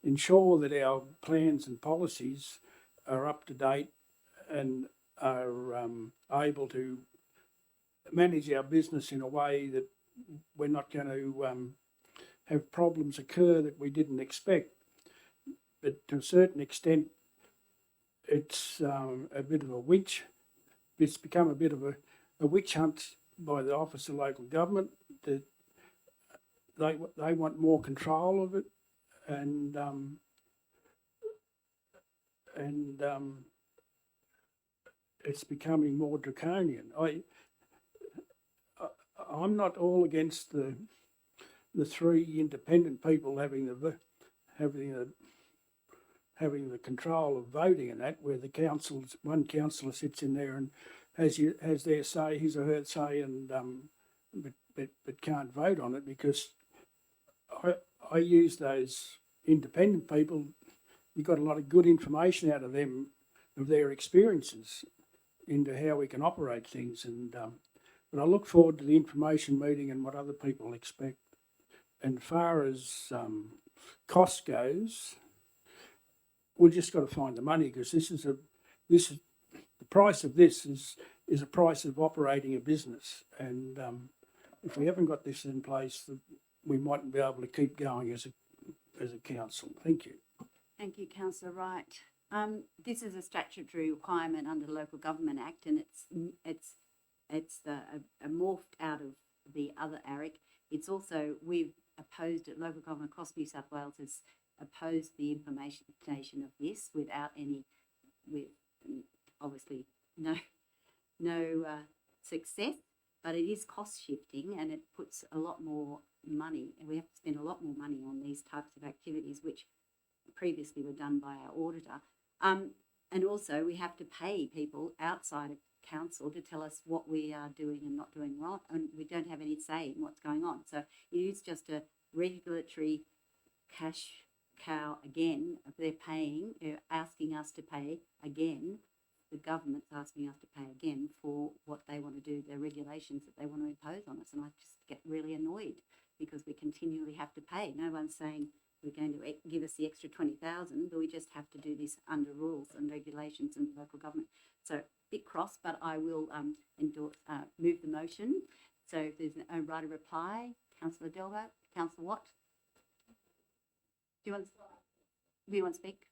ensure that our plans and policies are up to date and are able to manage our business in a way that we're not going to have problems occur that we didn't expect. But to a certain extent, it's a bit of a witch. It's become a bit of a witch hunt by the Office of Local Government. That they want more control of it, and it's becoming more draconian. I'm not all against the 3 independent people having the control of voting and that, where one councillor sits in there and has their say, his or her say, and but can't vote on it, because I use those independent people. We got a lot of good information out of them, of their experiences into how we can operate things, and but I look forward to the information meeting and what other people expect. And as far as cost goes, we've just got to find the money, because the price of this is a price of operating a business, and if we haven't got this in place, we mightn't be able to keep going as a council. Thank you. Thank you, Councillor Wright. This is a statutory requirement under the Local Government Act, and it's a morphed out of the other ARIC. It's also, we've opposed it. Local government across New South Wales has opposed the implementation of this with obviously no success. but it is cost shifting and it puts a lot more money, and we have to spend a lot more money on these types of activities, which previously were done by our auditor. And also we have to pay people outside of council to tell us what we are doing and not doing right, and we don't have any say in what's going on. So it is just a regulatory cash cow again. They're paying, they're asking us to pay again. The government's asking us to pay again for what they want to do, their regulations that they want to impose on us. And I just get really annoyed because we continually have to pay. No one's saying we're going to give us the extra 20,000, but we just have to do this under rules and regulations and local government. So a bit cross, but I will move the motion. So if there's a right of reply, Councillor Delbo, Councillor Watt. Do you want to speak?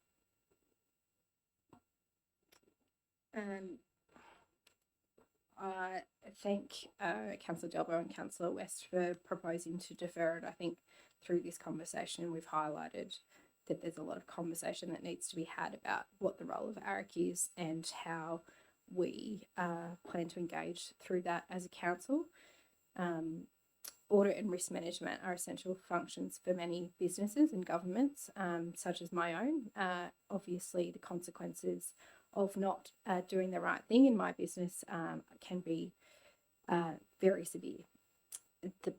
I thank Councillor Delbo and Councillor West for proposing to defer it. I think through this conversation we've highlighted that there's a lot of conversation that needs to be had about what the role of ARIC is and how we plan to engage through that as a council. Audit and risk management are essential functions for many businesses and governments, such as my own. Obviously, the consequences of not doing the right thing in my business can be very severe.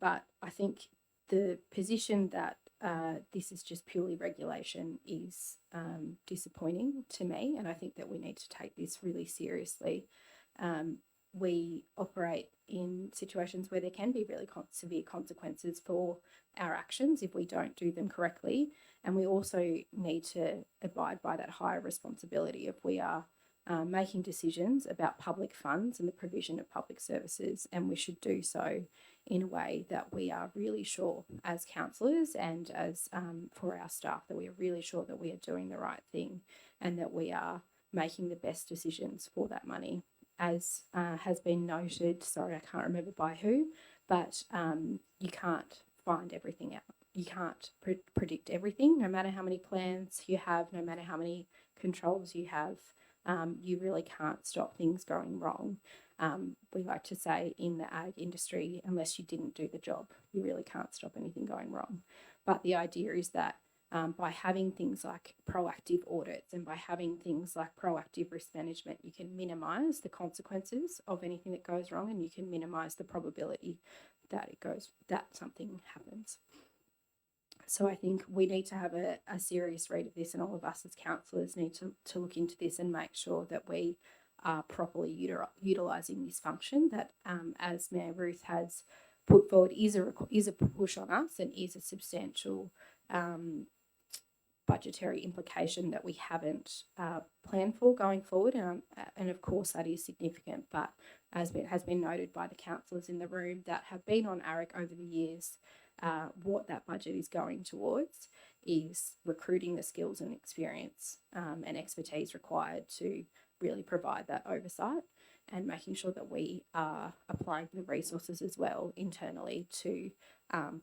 But I think the position that this is just purely regulation is disappointing to me, and I think that we need to take this really seriously. We operate in situations where there can be really severe consequences for our actions if we don't do them correctly, and we also need to abide by that higher responsibility if we are making decisions about public funds and the provision of public services, and we should do so in a way that we are really sure as councillors and as for our staff that we are really sure that we are doing the right thing and that we are making the best decisions for that money. As has been noted, sorry, I can't remember by who, but you can't find everything out. You can't predict everything, no matter how many plans you have, no matter how many controls you have. You really can't stop things going wrong. We like to say in the ag industry, unless you didn't do the job, you really can't stop anything going wrong. But the idea is that by having things like proactive audits and by having things like proactive risk management, you can minimise the consequences of anything that goes wrong, and you can minimise the probability that something happens. So I think we need to have a serious read of this, and all of us as councillors need to look into this and make sure that we are properly utilising this function that, as Mayor Ruth has put forward, is a push on us and is a substantial budgetary implication that we haven't planned for going forward, and of course that is significant. But as has been noted by the councillors in the room that have been on ARIC over the years, what that budget is going towards is recruiting the skills and experience and expertise required to really provide that oversight, and making sure that we are applying the resources as well internally to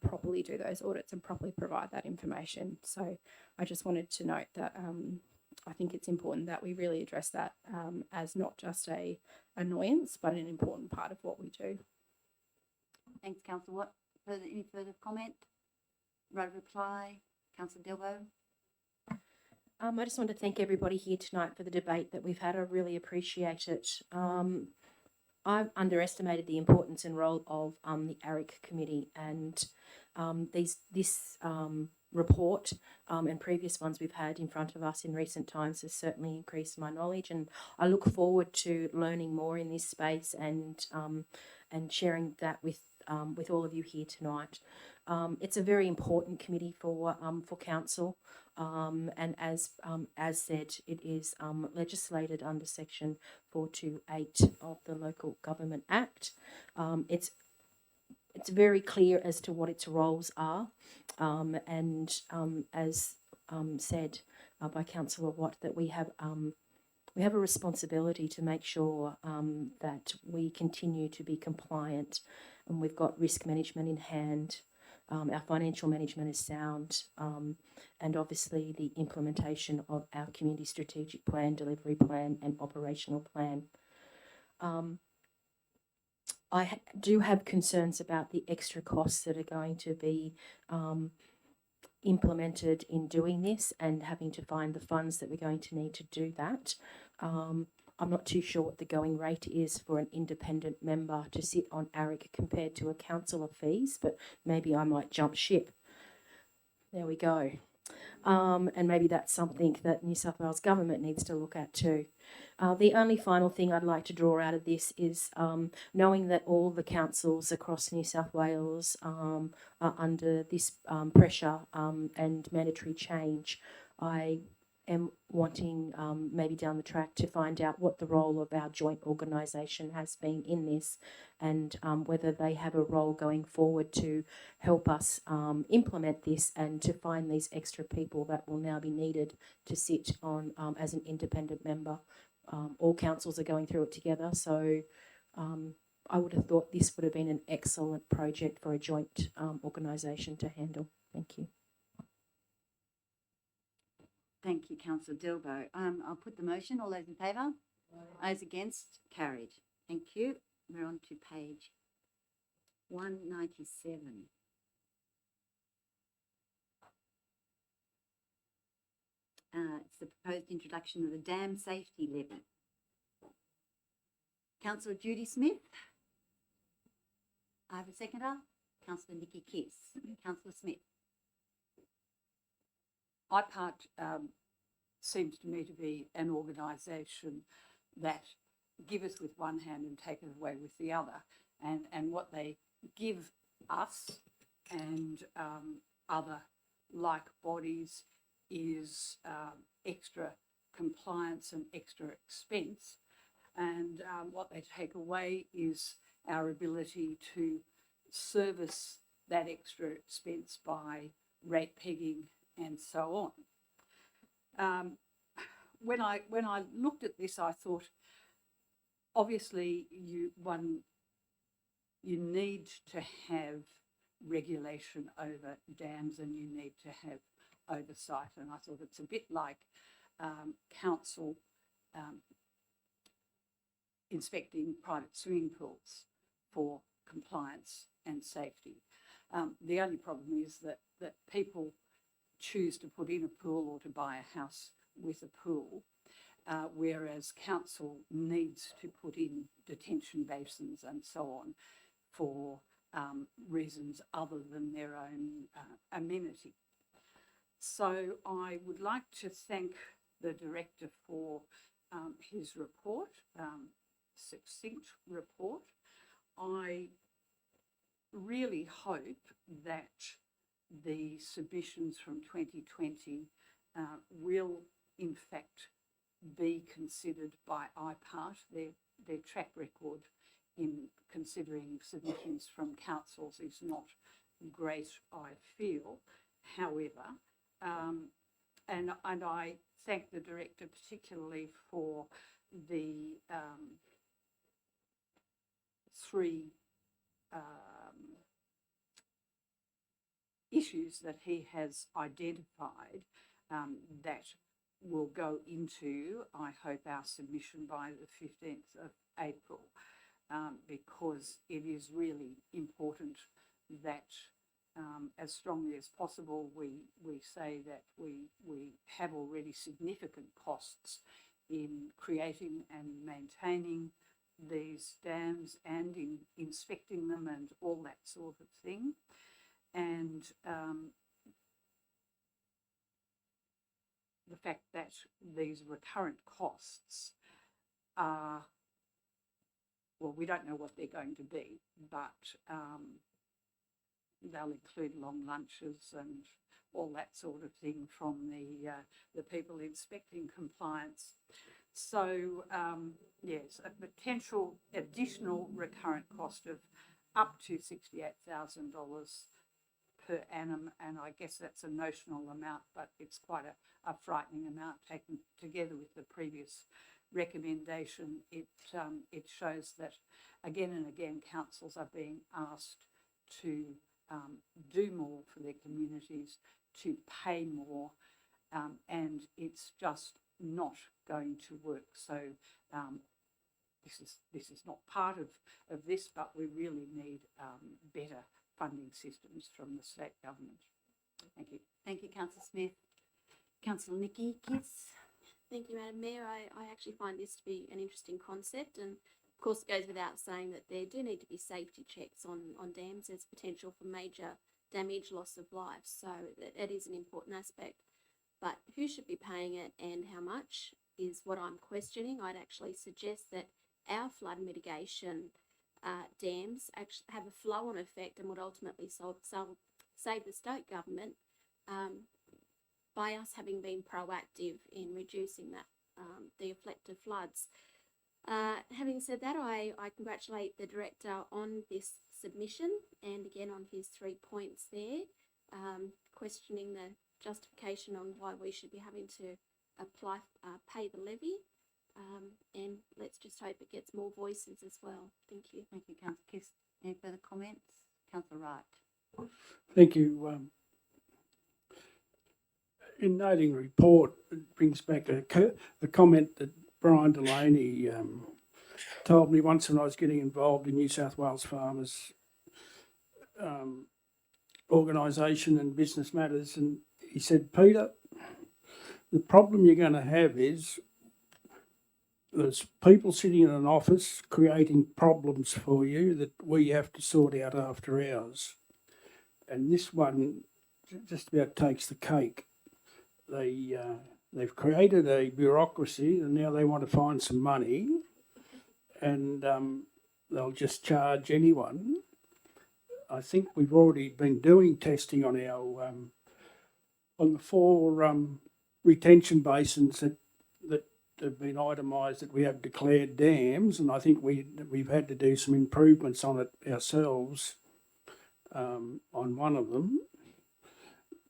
properly do those audits and properly provide that information. So I just wanted to note that I think it's important that we really address that as not just a annoyance, but an important part of what we do. Thanks, Councillor Watt. Any further comment? Right of reply, Councillor Delbo. I just want to thank everybody here tonight for the debate that we've had. I really appreciate it. I've underestimated the importance and role of the ARIC committee, and this report and previous ones we've had in front of us in recent times has certainly increased my knowledge, and I look forward to learning more in this space and sharing that with all of you here tonight. It's a very important committee for council, and as said, it is legislated under Section 428 of the Local Government Act. It's very clear as to what its roles are, and as said by Councillor Watt, that we have a responsibility to make sure that we continue to be compliant, and we've got risk management in hand. Our financial management is sound, and obviously the implementation of our community strategic plan, delivery plan and operational plan. do have concerns about the extra costs that are going to be implemented in doing this and having to find the funds that we're going to need to do that. I'm not too sure what the going rate is for an independent member to sit on ARIC compared to a councillor fees, but maybe I might jump ship. There we go. And maybe that's something that New South Wales government needs to look at too. The only final thing I'd like to draw out of this is knowing that all the councils across New South Wales are under this pressure and mandatory change. I am wanting maybe down the track to find out what the role of our joint organisation has been in this, and whether they have a role going forward to help us implement this and to find these extra people that will now be needed to sit on as an independent member. All councils are going through it together, so I would have thought this would have been an excellent project for a joint organisation to handle. Thank you. Thank you, Councillor Dilbo. I'll put the motion. All those in favour? Those against? Carried. Thank you. We're on to page 197. It's the proposed introduction of the dam safety levy. Councillor Judy Smith. I have a seconder. Councillor Nikki Kiss. Councillor Smith. IPART seems to me to be an organisation that give us with one hand and take it away with the other. And what they give us and other like bodies is extra compliance and extra expense. And what they take away is our ability to service that extra expense by rate pegging and so on. When I looked at this, I thought, obviously, you need to have regulation over dams and you need to have oversight. And I thought it's a bit like council inspecting private swimming pools for compliance and safety. The only problem is that people choose to put in a pool or to buy a house with a pool, whereas council needs to put in detention basins and so on for reasons other than their own amenity. So I would like to thank the Director for his report, succinct report. I really hope that the submissions from 2020 will in fact be considered by IPART. Their track record in considering submissions from councils is not great, I feel. However, and I thank the Director particularly for the three issues that he has identified that will go into, I hope, our submission by the 15th of April, because it is really important that as strongly as possible we say that we have already significant costs in creating and maintaining these dams and in inspecting them and all that sort of thing. And the fact that these recurrent costs are, well, we don't know what they're going to be, but they'll include long lunches and all that sort of thing from the people inspecting compliance. So yes, a potential additional recurrent cost of up to $68,000 per annum, and I guess that's a notional amount, but it's quite a frightening amount taken together with the previous recommendation. It shows that again and again councils are being asked to do more for their communities, to pay more, and it's just not going to work. So this is not part of this, but we really need better funding systems from the state government. Thank you. Thank you, Councillor Smith. Councillor Nikki Kiss. Thank you, Madam Mayor. I actually find this to be an interesting concept, and of course it goes without saying that there do need to be safety checks on dams. There's potential for major damage, loss of life, so that is an important aspect. But who should be paying it and how much is what I'm questioning. I'd actually suggest that our flood mitigation dams actually have a flow-on effect and would ultimately save the state government by us having been proactive in reducing that the effect of floods. Having said that, I congratulate the director on this submission and again on his 3 points there, questioning the justification on why we should be having to pay the levy, and let's just hope it gets more voices as well. Thank you. Thank you, Councillor Kiss. Any further comments? Councillor Wright. Thank you. In noting the report, it brings back a comment that Brian Delaney told me once when I was getting involved in New South Wales Farmers organisation and business matters, and he said, Peter, the problem you're going to have is there's people sitting in an office creating problems for you that we have to sort out after hours. And this one just about takes the cake. They've created a bureaucracy and now they want to find some money and they'll just charge anyone. I think we've already been doing testing on our on the 4 retention basins that have been itemised that we have declared dams, and I think we've had to do some improvements on it ourselves on one of them.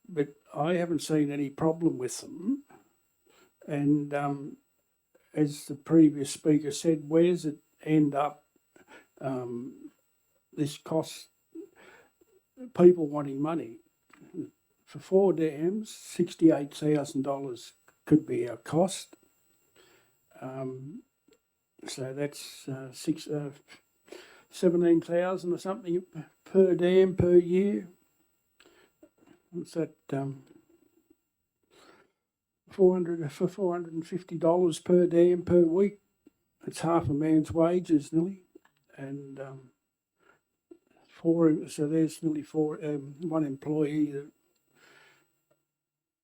But I haven't seen any problem with them. And as the previous speaker said, where does it end up? This costs people wanting money. For 4 dams, $68,000 could be our cost. So that's 17,000 or something per dam per year. What's that? $450 per dam per week. It's half a man's wages nearly, and so there's nearly 1 employee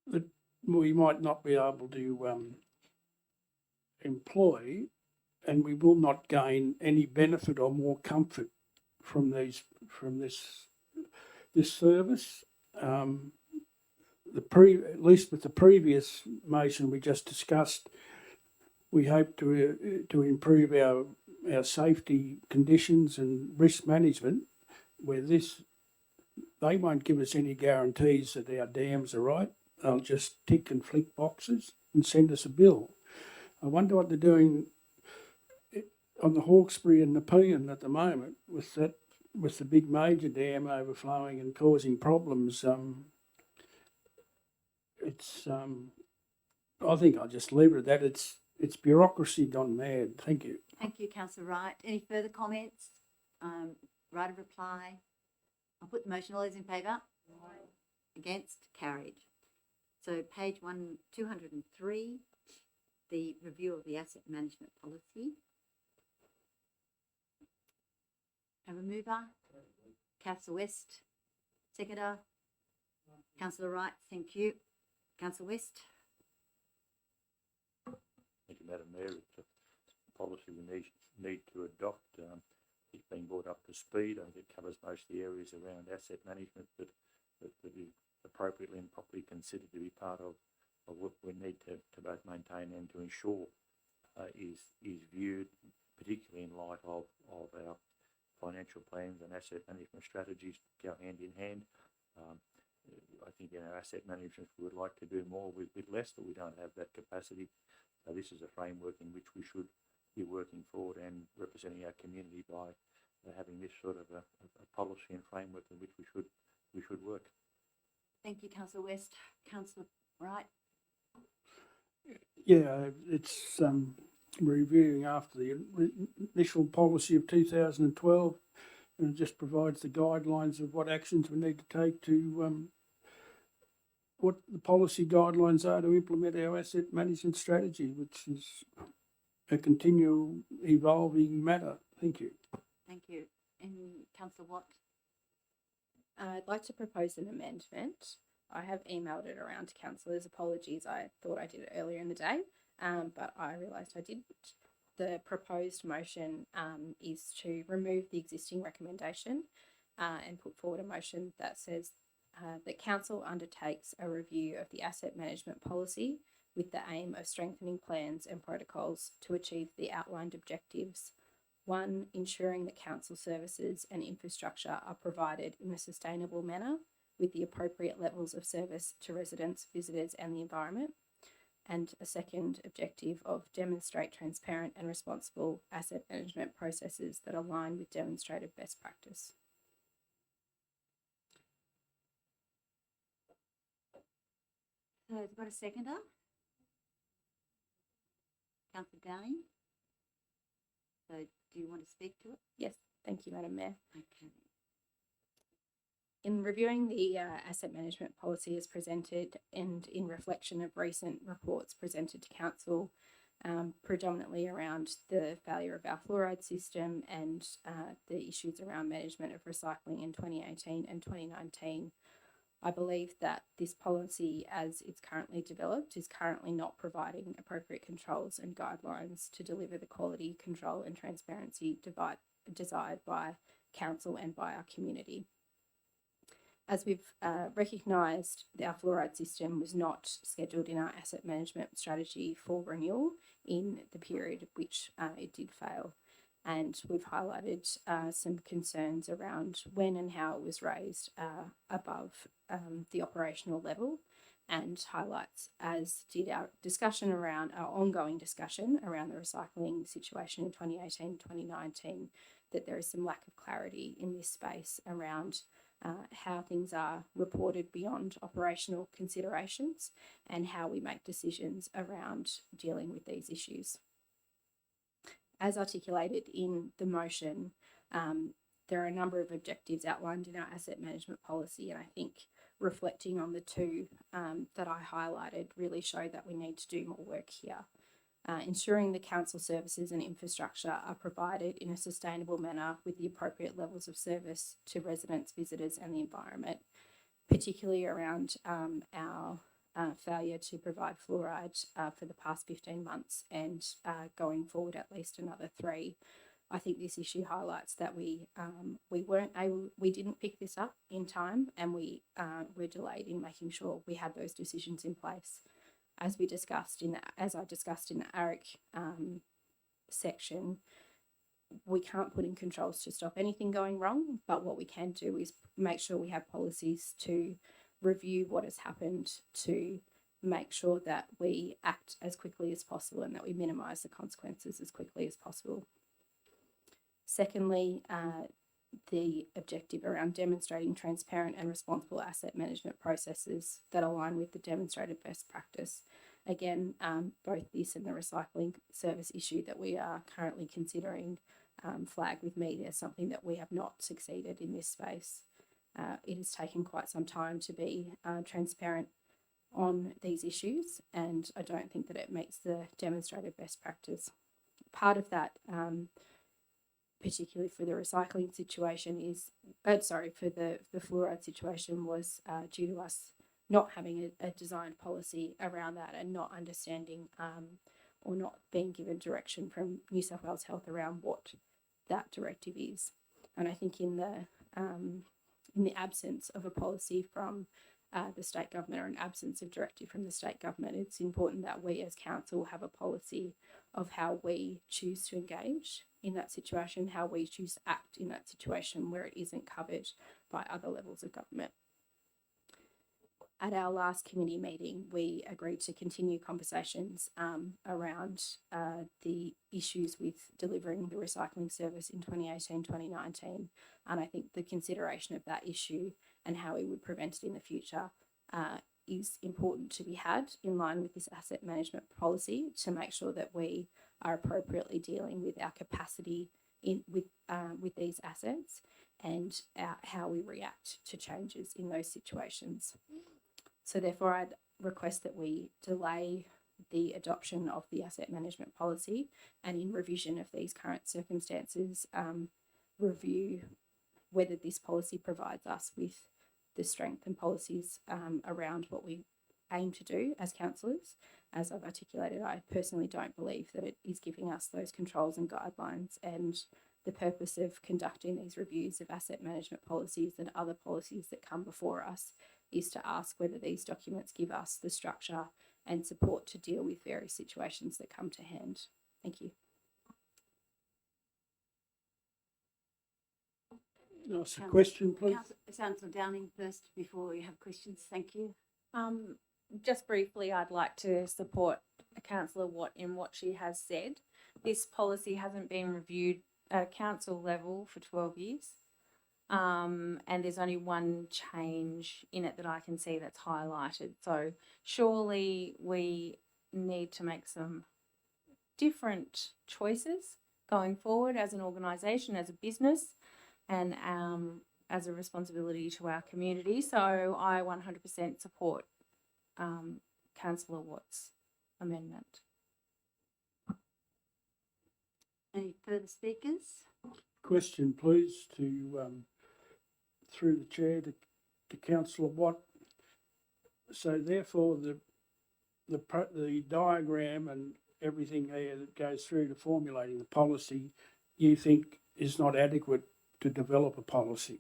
that we might not be able to employ, and we will not gain any benefit or more comfort from this service. At least with the previous motion we just discussed, we hope to improve our safety conditions and risk management. Where they won't give us any guarantees that our dams are right. They'll just tick and flick boxes and send us a bill. I wonder what they're doing on the Hawkesbury and Nepean at the moment with the big major dam overflowing and causing problems. I think I'll just leave it at that. It's bureaucracy gone mad. Thank you. Thank you, Councillor Wright. Any further comments? Right of reply? I'll put the motion. All those in favour? Against? Carried. So page 203, the review of the asset management policy. A remover? Councillor West. Seconder? Councillor Wright, thank you. Councillor West. Thank you, Madam Mayor. It's a policy we need to adopt. It's been brought up to speed. I think it covers most of the areas around asset management that is appropriately and properly considered to be part of what we need to both maintain and to ensure is viewed, particularly in light of our financial plans and asset management strategies go hand in hand. I think in our asset management we would like to do more with less, but we don't have that capacity. So this is a framework in which we should be working forward and representing our community by having this sort of a policy and framework in which we should work. Thank you, Councillor West. Councillor Wright. Yeah, it's reviewing after the initial policy of 2012, and it just provides the guidelines of what actions we need to take to what the policy guidelines are to implement our asset management strategy, which is a continual evolving matter. Thank you. Thank you. And Councillor Watt? I'd like to propose an amendment. I have emailed it around to councillors. Apologies, I thought I did it earlier in the day, but I realised I didn't. The proposed motion is to remove the existing recommendation and put forward a motion that says that council undertakes a review of the asset management policy with the aim of strengthening plans and protocols to achieve the outlined objectives. 1, ensuring that council services and infrastructure are provided in a sustainable manner with the appropriate levels of service to residents, visitors and the environment. And a second objective of demonstrate transparent and responsible asset management processes that align with demonstrated best practice. So has it got a seconder? Councillor Downing? So do you want to speak to it? Yes, thank you, Madam Mayor. Okay. In reviewing the asset management policy as presented and in reflection of recent reports presented to council, predominantly around the failure of our fluoride system and the issues around management of recycling in 2018 and 2019, I believe that this policy as it's currently developed is currently not providing appropriate controls and guidelines to deliver the quality, control and transparency desired by council and by our community. As we've recognised, our fluoride system was not scheduled in our asset management strategy for renewal in the period of which it did fail. And we've highlighted some concerns around when and how it was raised above the operational level, and highlights, as did our discussion around our ongoing discussion around the recycling situation in 2018-2019, that there is some lack of clarity in this space around how things are reported beyond operational considerations and how we make decisions around dealing with these issues. As articulated in the motion, there are a number of objectives outlined in our asset management policy, and I think reflecting on the two that I highlighted really show that we need to do more work here. Ensuring the council services and infrastructure are provided in a sustainable manner with the appropriate levels of service to residents, visitors and the environment, particularly around our failure to provide fluoride for the past 15 months and going forward at least another 3. I think this issue highlights that we didn't pick this up in time, and we were delayed in making sure we had those decisions in place. As I discussed in the ARIC section, we can't put in controls to stop anything going wrong, but what we can do is make sure we have policies to review what has happened, to make sure that we act as quickly as possible and that we minimise the consequences as quickly as possible. Secondly, the objective around demonstrating transparent and responsible asset management processes that align with the demonstrated best practice. Again, both this and the recycling service issue that we are currently considering flag with me as something that we have not succeeded in this space. It has taken quite some time to be transparent on these issues, and I don't think that it meets the demonstrated best practice. Part of that, particularly for the recycling situation, is, for the fluoride situation, was due to us not having a designed policy around that and not understanding or not being given direction from New South Wales Health around what that directive is. And I think in the absence of a policy from the state government, or an absence of directive from the state government, it's important that we as council have a policy of how we choose to engage in that situation, how we choose to act in that situation where it isn't covered by other levels of government. At our last committee meeting, we agreed to continue conversations around the issues with delivering the recycling service in 2018-2019, and I think the consideration of that issue and how we would prevent it in the future is important to be had in line with this asset management policy, to make sure that we are appropriately dealing with our capacity with these assets and how we react to changes in those situations. So therefore, I'd request that we delay the adoption of the asset management policy and in revision of these current circumstances, review whether this policy provides us with the strength and policies around what we aim to do as councillors. As I've articulated, I personally don't believe that it is giving us those controls and guidelines, and the purpose of conducting these reviews of asset management policies and other policies that come before us is to ask whether these documents give us the structure and support to deal with various situations that come to hand. Thank you. Ask a question, please. Councillor Downing first before you have questions. Thank you. Just briefly, I'd like to support Councillor Watt in what she has said. This policy hasn't been reviewed at a council level for 12 years. And there's only one change in it that I can see that's highlighted. So surely we need to make some different choices going forward as an organisation, as a business, and as a responsibility to our community. So I 100% support Councillor Watt's amendment. Any further speakers? Question, please, to through the chair to Councillor Watt. So therefore, the diagram and everything there that goes through to formulating the policy, you think is not adequate to develop a policy?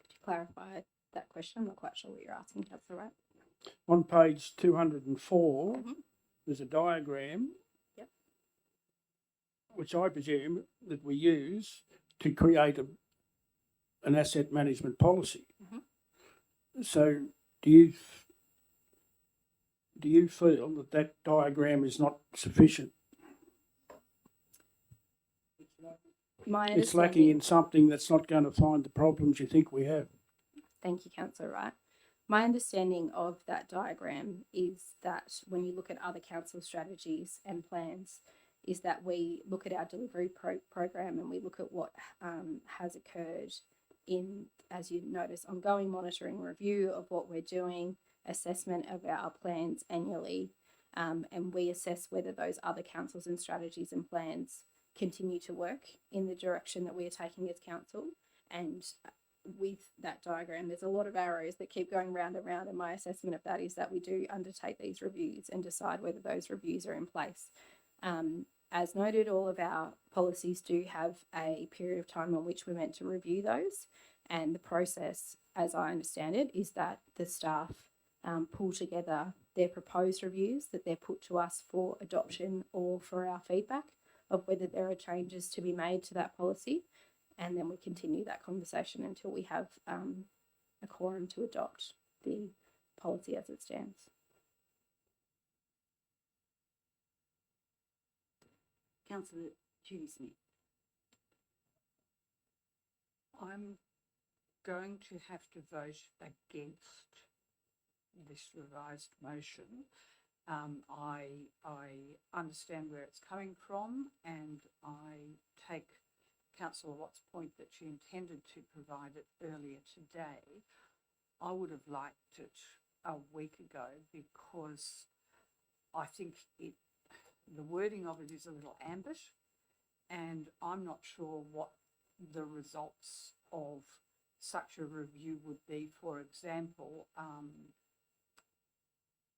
Could you clarify that question? I'm not quite sure what you're asking. That's all right. On page 204, there's a diagram, which I presume that we use to create an asset management policy. So do you feel that that diagram is not sufficient? It's lacking in something that's not going to find the problems you think we have. Thank you, Councillor Wright. My understanding of that diagram is that when you look at other council strategies and plans, is that we look at our delivery program and we look at what has occurred in, as you notice, ongoing monitoring review of what we're doing, assessment of our plans annually, and we assess whether those other councils and strategies and plans continue to work in the direction that we are taking as council. And with that diagram, there's a lot of arrows that keep going round and round, and my assessment of that is that we do undertake these reviews and decide whether those reviews are in place. As noted, all of our policies do have a period of time on which we're meant to review those, and the process, as I understand it, is that the staff pull together their proposed reviews that they're put to us for adoption or for our feedback of whether there are changes to be made to that policy, and then we continue that conversation until we have a quorum to adopt the policy as it stands. Councillor Judy Smith. I'm going to have to vote against this revised motion. I understand where it's coming from, and I take Councillor Watt's point that she intended to provide it earlier today. I would have liked it a week ago because I think the wording of it is a little ambish, and I'm not sure what the results of such a review would be. For example,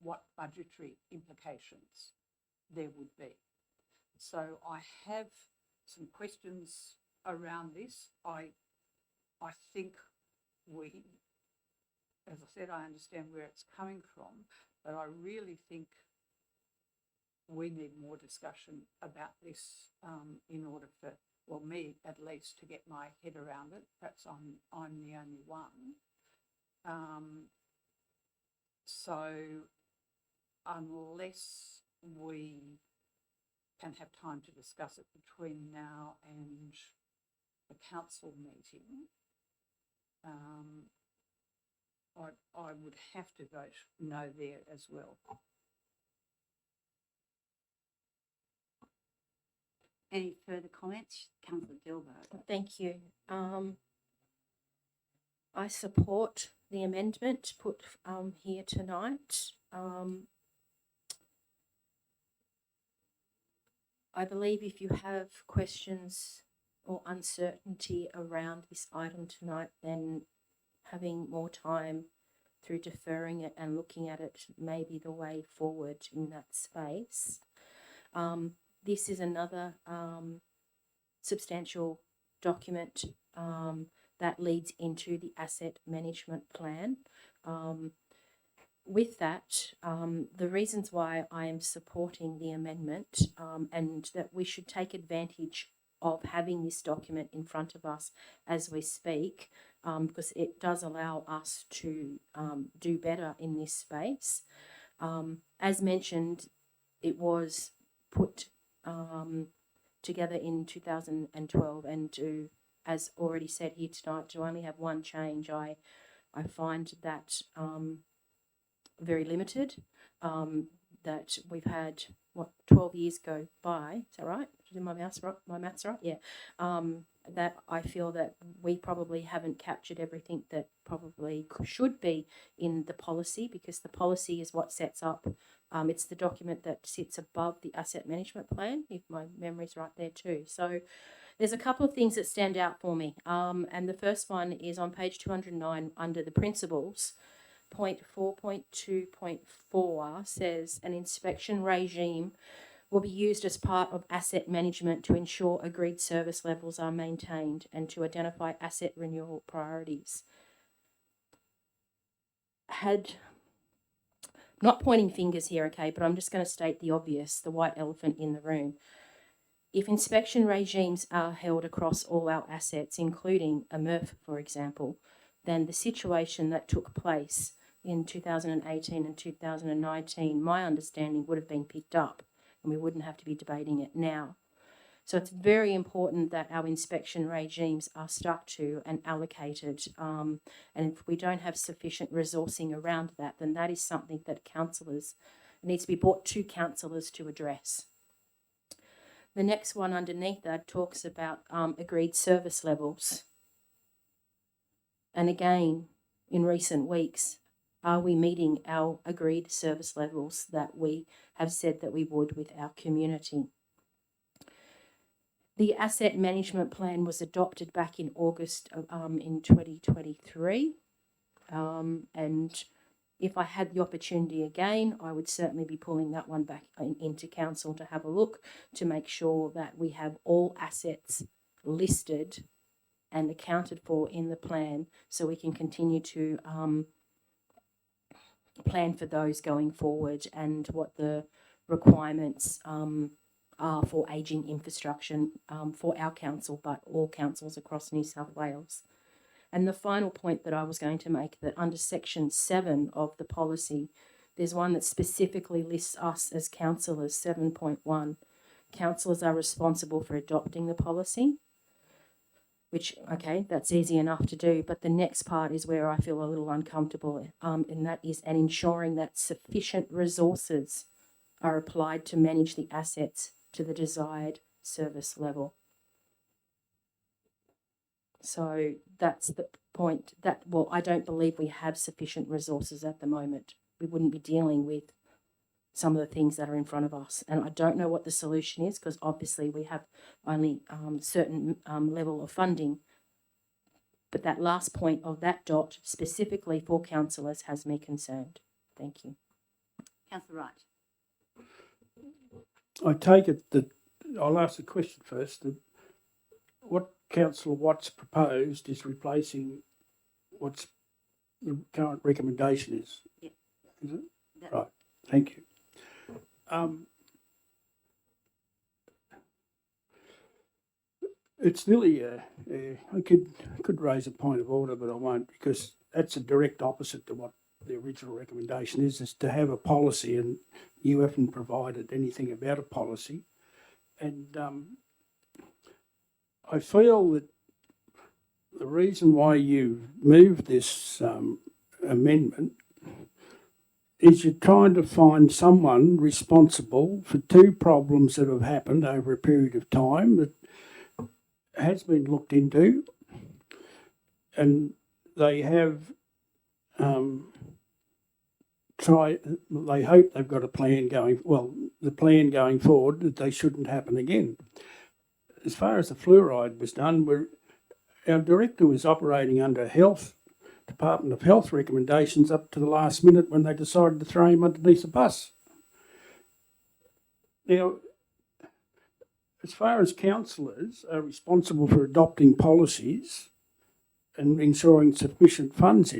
what budgetary implications there would be. So I have some questions around this. I think as I said, I understand where it's coming from, but I really think we need more discussion about this in order for, well, me at least, to get my head around it. Perhaps I'm the only one. So unless we can have time to discuss it between now and the council meeting, I would have to vote no there as well. Any further comments? Councillor Dilbo. Thank you. I support the amendment put here tonight. I believe if you have questions or uncertainty around this item tonight, then having more time through deferring it and looking at it may be the way forward in that space. This is another substantial document that leads into the asset management plan. With that, the reasons why I am supporting the amendment and that we should take advantage of having this document in front of us as we speak, because it does allow us to do better in this space. As mentioned, it was put together in 2012 and to, as already said here tonight, to only have one change, I find that very limited. That we've had 12 years go by. Is that right? Did my maths right? Yeah. That I feel that we probably haven't captured everything that probably should be in the policy, because the policy is what sets up. It's the document that sits above the asset management plan, if my memory's right there too. So there's a couple of things that stand out for me. And the first one is on page 209 under the principles. Point 4.2.4 says an inspection regime will be used as part of asset management to ensure agreed service levels are maintained and to identify asset renewal priorities. Not pointing fingers here, okay, but I'm just going to state the obvious, the white elephant in the room. If inspection regimes are held across all our assets, including a MRF, for example, then the situation that took place in 2018 and 2019, my understanding would have been picked up and we wouldn't have to be debating it now. So it's very important that our inspection regimes are stuck to and allocated. And if we don't have sufficient resourcing around that, then that is something that councillors needs to be brought to councillors to address. The next one underneath that talks about agreed service levels. And again, in recent weeks, are we meeting our agreed service levels that we have said that we would with our community? The asset management plan was adopted back in August in 2023. And if I had the opportunity again, I would certainly be pulling that one back into council to have a look to make sure that we have all assets listed and accounted for in the plan so we can continue to plan for those going forward and what the requirements are for ageing infrastructure for our council, but all councils across New South Wales. And the final point that I was going to make, that under section 7 of the policy, there's one that specifically lists us as councillors, 7.1. Councillors are responsible for adopting the policy, which, okay, that's easy enough to do. But the next part is where I feel a little uncomfortable, and that is and ensuring that sufficient resources are applied to manage the assets to the desired service level. So that's the point that, well, I don't believe we have sufficient resources at the moment. We wouldn't be dealing with some of the things that are in front of us. And I don't know what the solution is, because obviously we have only certain level of funding. But that last point of that dot specifically for councillors has me concerned. Thank you. Councillor Wright. I take it that, I'll ask the question first, that what Councillor Watts proposed is replacing what's the current recommendation is. Yeah. Is it? That, right. Thank you. It's nearly I could raise a point of order, but I won't, because that's a direct opposite to what the original recommendation is to have a policy, and you haven't provided anything about a policy. And I feel that the reason why you moved this amendment is you're trying to find someone responsible for two problems that have happened over a period of time that has been looked into, and they have they hope they've got a plan the plan going forward that they shouldn't happen again. As far as the fluoride was done, our director was operating under Department of Health recommendations up to the last minute when they decided to throw him underneath the bus. Now, as far as councillors are responsible for adopting policies and ensuring sufficient funds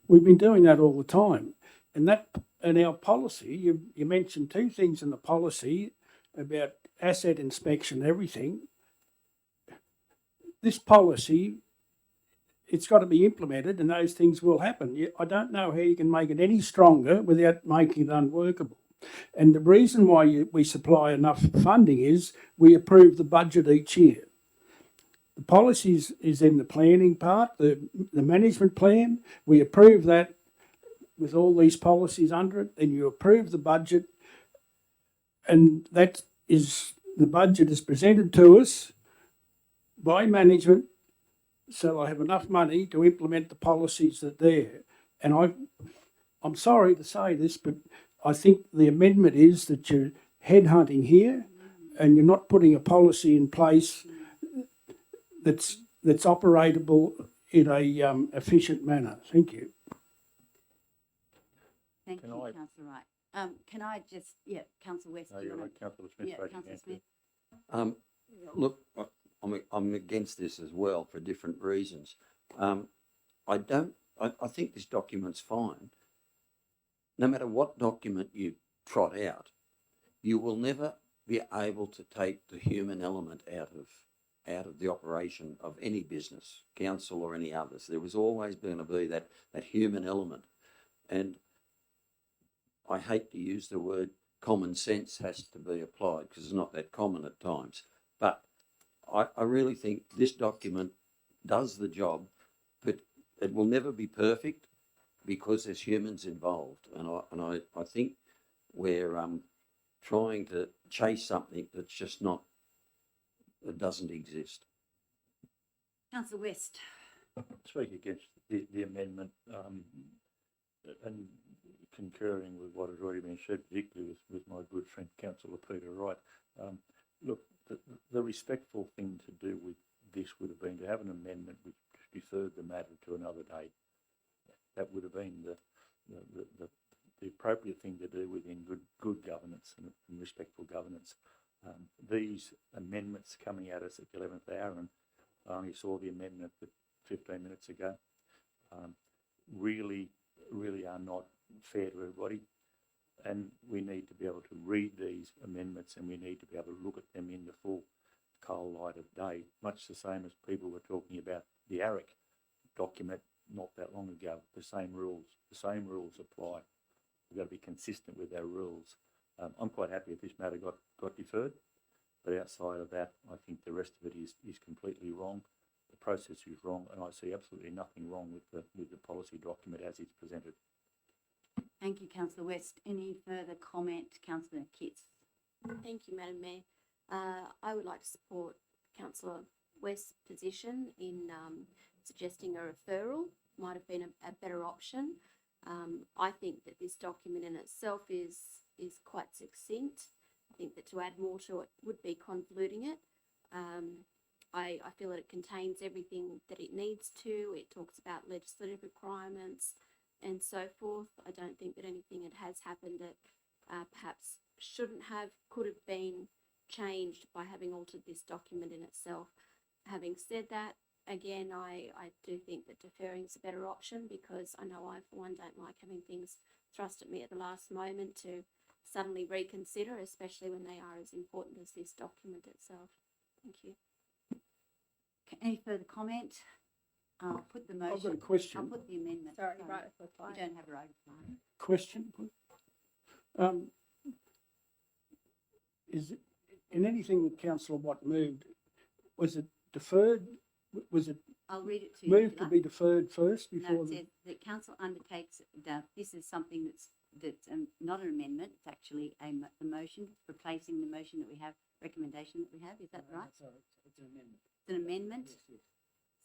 we've been doing that all the time. And our policy, you mentioned two things in the policy about asset inspection, everything. This policy, it's got to be implemented and those things will happen. I don't know how you can make it any stronger without making it unworkable. And the reason why we supply enough funding is we approve the budget each year. The policies is in the planning part, the management plan. We approve that with all these policies under it. Then you approve the budget, and the budget is presented to us by management, so I have enough money to implement the policies that are there. And I'm sorry to say this, but I think the amendment is that you're headhunting here, and you're not putting a policy in place that's operable in a efficient manner. Thank you. Thank Can you, I- Councillor Wright. Can I just, Councillor West. No, do you you're wanna- right, Councillor Smith. Yeah, raising Councillor hand Smith. Look, I'm against this as well for different reasons. I think this document's fine. No matter what document you trot out, you will never be able to take the human element out of the operation of any business, council or any others. There was always going to be that human element. And I hate to use the word common sense has to be applied because it's not that common at times. But I really think this document does the job, but it will never be perfect because there's humans involved. And I think we're trying to chase something that's just not, it doesn't exist. Councillor West. Speak against the amendment and concurring with what has already been said, particularly with my good friend Councillor Peter Wright. Look, the respectful thing to do with this would have been to have an amendment which deferred the matter to another date. That would have been the appropriate thing to do within good governance and respectful governance. These amendments coming at us at the 11th hour, and I only saw the amendment 15 minutes ago, really are not fair to everybody. And we need to be able to read these amendments, and we need to be able to look at them in the full cold light of day, much the same as people were talking about the ARIC document not that long ago. The same rules apply. We've got to be consistent with our rules. I'm quite happy if this matter got deferred, but outside of that, I think the rest of it is completely wrong. The process is wrong, and I see absolutely nothing wrong with the policy document as it's presented. Thank you, Councillor West. Any further comment, Councillor Kitts? Thank you, Madam Mayor. I would like to support Councillor West's position in suggesting a referral might have been a better option. I think that this document in itself is quite succinct. I think that to add more to it would be convoluting it. I feel that it contains everything that it needs to. It talks about legislative requirements and so forth. I don't think that anything that has happened that perhaps shouldn't have, could have been changed by having altered this document in itself. Having said that, again, I do think that deferring is a better option, because I know I, for one, don't like having things thrust at me at the last moment to suddenly reconsider, especially when they are as important as this document itself. Thank you. Any further comment? I'll put the motion. I've got a question. I'll put the amendment. Sorry, right, reply. You don't have a right of reply. Question, please. Is it, in anything that Councillor Watt moved, was it deferred? Was it I'll read it to you. if Move you to like. be deferred first No, before it the, says that council undertakes that this is something that's not an amendment. It's actually the motion, replacing the motion that we have, recommendation that we have. Is that right? Sorry, it's an amendment. It's an amendment.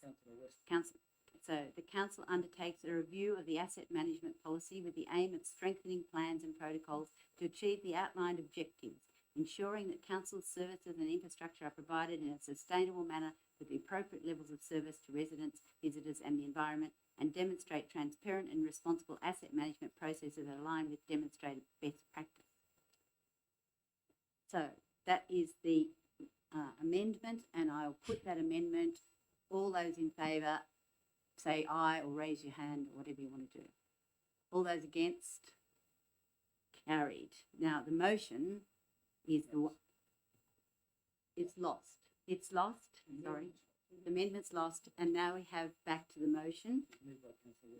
Councillor West. So the council undertakes a review of the asset management policy with the aim of strengthening plans and protocols to achieve the outlined objectives, ensuring that council services and infrastructure are provided in a sustainable manner with the appropriate levels of service to residents, visitors and the environment, and demonstrate transparent and responsible asset management processes that align with demonstrated best practice. So that is the amendment, and I'll put that amendment. All those in favour, say aye or raise your hand or whatever you want to do. All those against? Carried. Now, the motion is it's lost. It's lost, sorry. The amendment's lost, and now we have back to the motion,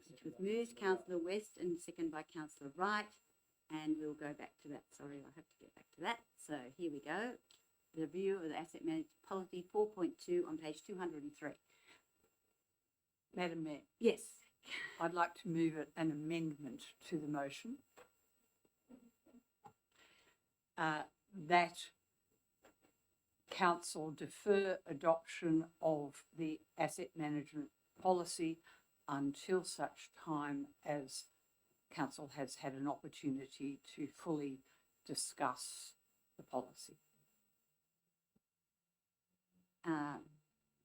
which was moved Councillor West and seconded by Councillor Wright, and we'll go back to that. Sorry, I'll have to get back to that. So here we go. The review of the asset management policy 4.2 on page 203. Madam Mayor, Yes. I'd like to move an amendment to the motion that council defer adoption of the asset management policy until such time as council has had an opportunity to fully discuss the policy.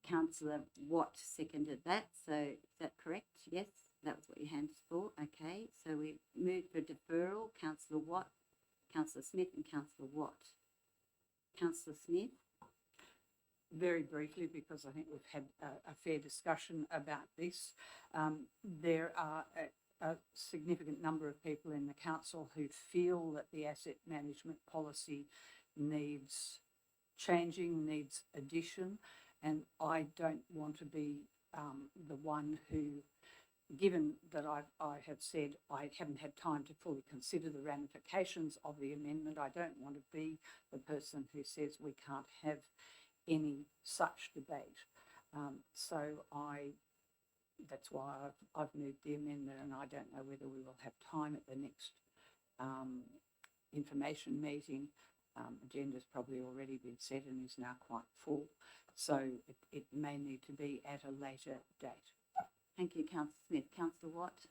Councillor Watt seconded that, so is that correct? Yes, that was what your hand is for. Okay, so we moved for deferral. Councillor Watt, Councillor Smith and Councillor Watt. Councillor Smith? Very briefly, because I think we've had a fair discussion about this. There are a significant number of people in the council who feel that the asset management policy needs changing, needs addition, and I don't want to be the one who, given that I have said I haven't had time to fully consider the ramifications of the amendment, I don't want to be the person who says we can't have any such debate. That's why I've moved the amendment, and I don't know whether we will have time at the next information meeting. Agenda's probably already been set and is now quite full, so it may need to be at a later date. Thank you, Councillor Smith. Councillor Watt?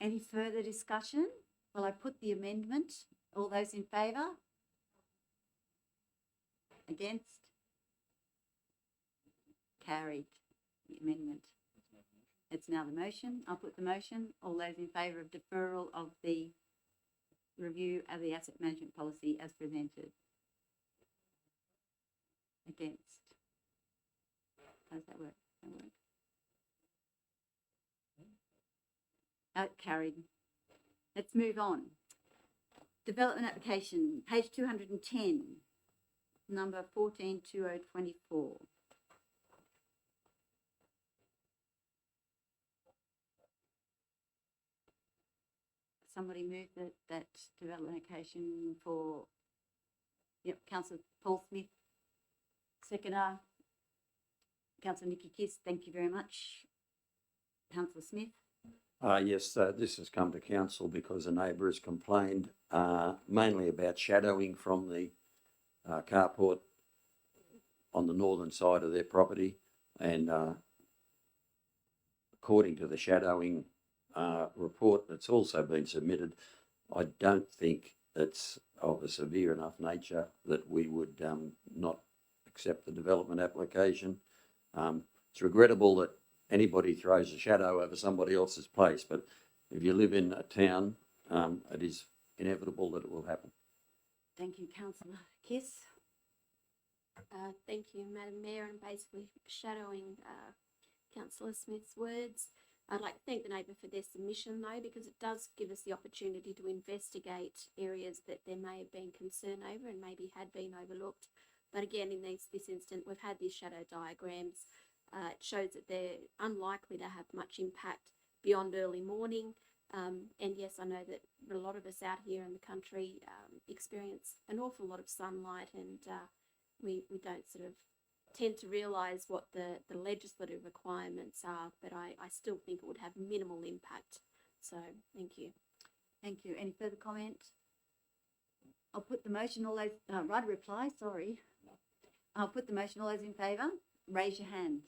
Any further discussion? Well, I put the amendment. All those in favour? Against? Carried. The amendment. It's now the motion. I'll put the motion. All those in favour of deferral of the review of the asset management policy as presented? Against? How does that work? That work? Carried. Let's move on. Development application, page 210, number 142024. Somebody move that development application for, yep, Councillor Paul Smith, seconder. Councillor Nikki Kiss, thank you very much. Councillor Smith. Yes, this has come to council because a neighbour has complained mainly about shadowing from the carport on the northern side of their property, and according to the shadowing report that's also been submitted, I don't think it's of a severe enough nature that we would not accept the development application. It's regrettable that anybody throws a shadow over somebody else's place, but if you live in a town, it is inevitable that it will happen. Thank you, Councillor Kiss. Thank you, Madam Mayor, and basically shadowing Councillor Smith's words. I'd like to thank the neighbour for their submission, though, because it does give us the opportunity to investigate areas that there may have been concern over and maybe had been overlooked. But again, in this instant, we've had these shadow diagrams. It shows that they're unlikely to have much impact beyond early morning. And yes, I know that a lot of us out here in the country experience an awful lot of sunlight, and we don't sort of tend to realise what the legislative requirements are, but I still think it would have minimal impact. So thank you. Thank you. Any further comment? I'll put the motion, all those, right, a reply, sorry. I'll put the motion, all those in favour, raise your hand.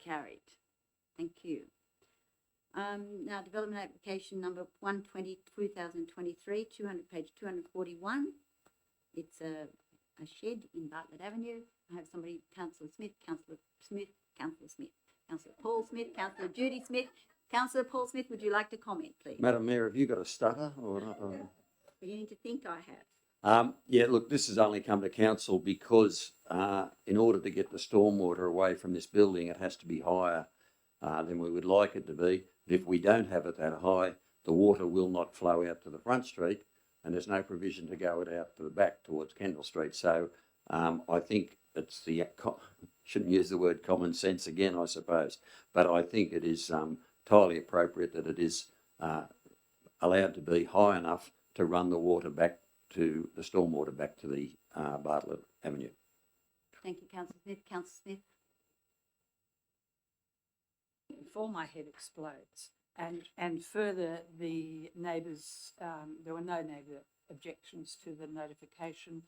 Carried. Thank you. Now, development application number 120, 2023, 200, page 241. It's a shed in Bartlett Avenue. I have somebody, Councillor Smith, Councillor Smith, Councillor Smith, Councillor Paul Smith, Councillor Judy Smith. Councillor Paul Smith, would you like to comment, please? Madam Mayor, have you got a stutter or not? Beginning to think I have. Yeah, look, this has only come to council because in order to get the stormwater away from this building, it has to be higher than we would like it to be. But if we don't have it that high, the water will not flow out to the front street, and there's no provision to go it out to the back towards Kendall Street. So I think it's the, shouldn't use the word common sense again, I suppose, but I think it is entirely appropriate that it is allowed to be high enough to run the water back to the stormwater back to the Bartlett Avenue. Thank you, Councillor Smith. Councillor Smith. Before my head explodes. And further, the neighbours, there were no neighbour objections to the notification,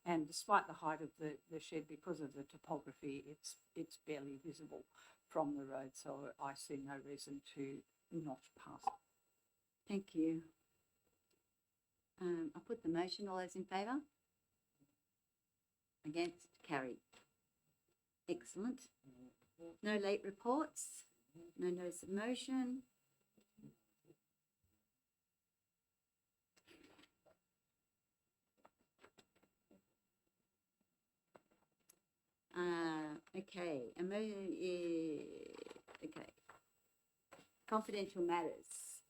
and despite the height of the shed, because of the topography, it's barely visible from the road, so I see no reason to not pass it. Thank you. I'll put the motion. All those in favour? Against? Carried. Excellent. No late reports. No notice of motion. Okay. Okay. Confidential matters.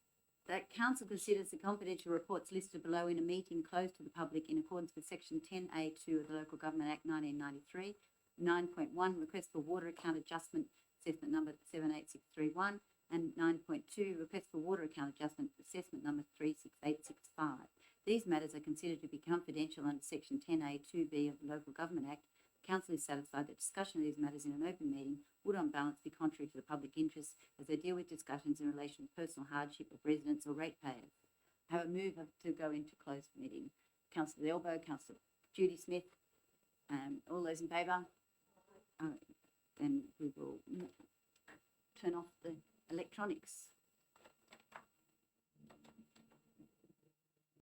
That council considers the confidential reports listed below in a meeting closed to the public in accordance with section 10A2 of the Local Government Act 1993, 9.1, request for water account adjustment, assessment number 78631, and 9.2, request for water account adjustment, assessment number 36865. These matters are considered to be confidential under section 10A2B of the Local Government Act. Council is satisfied that discussion of these matters in an open meeting would on balance be contrary to the public interest as they deal with discussions in relation to personal hardship of residents or ratepayers. I have a move to go into closed meeting. Councillor Elbow, Councillor Judy Smith, all those in favour? Then we will turn off the electronics.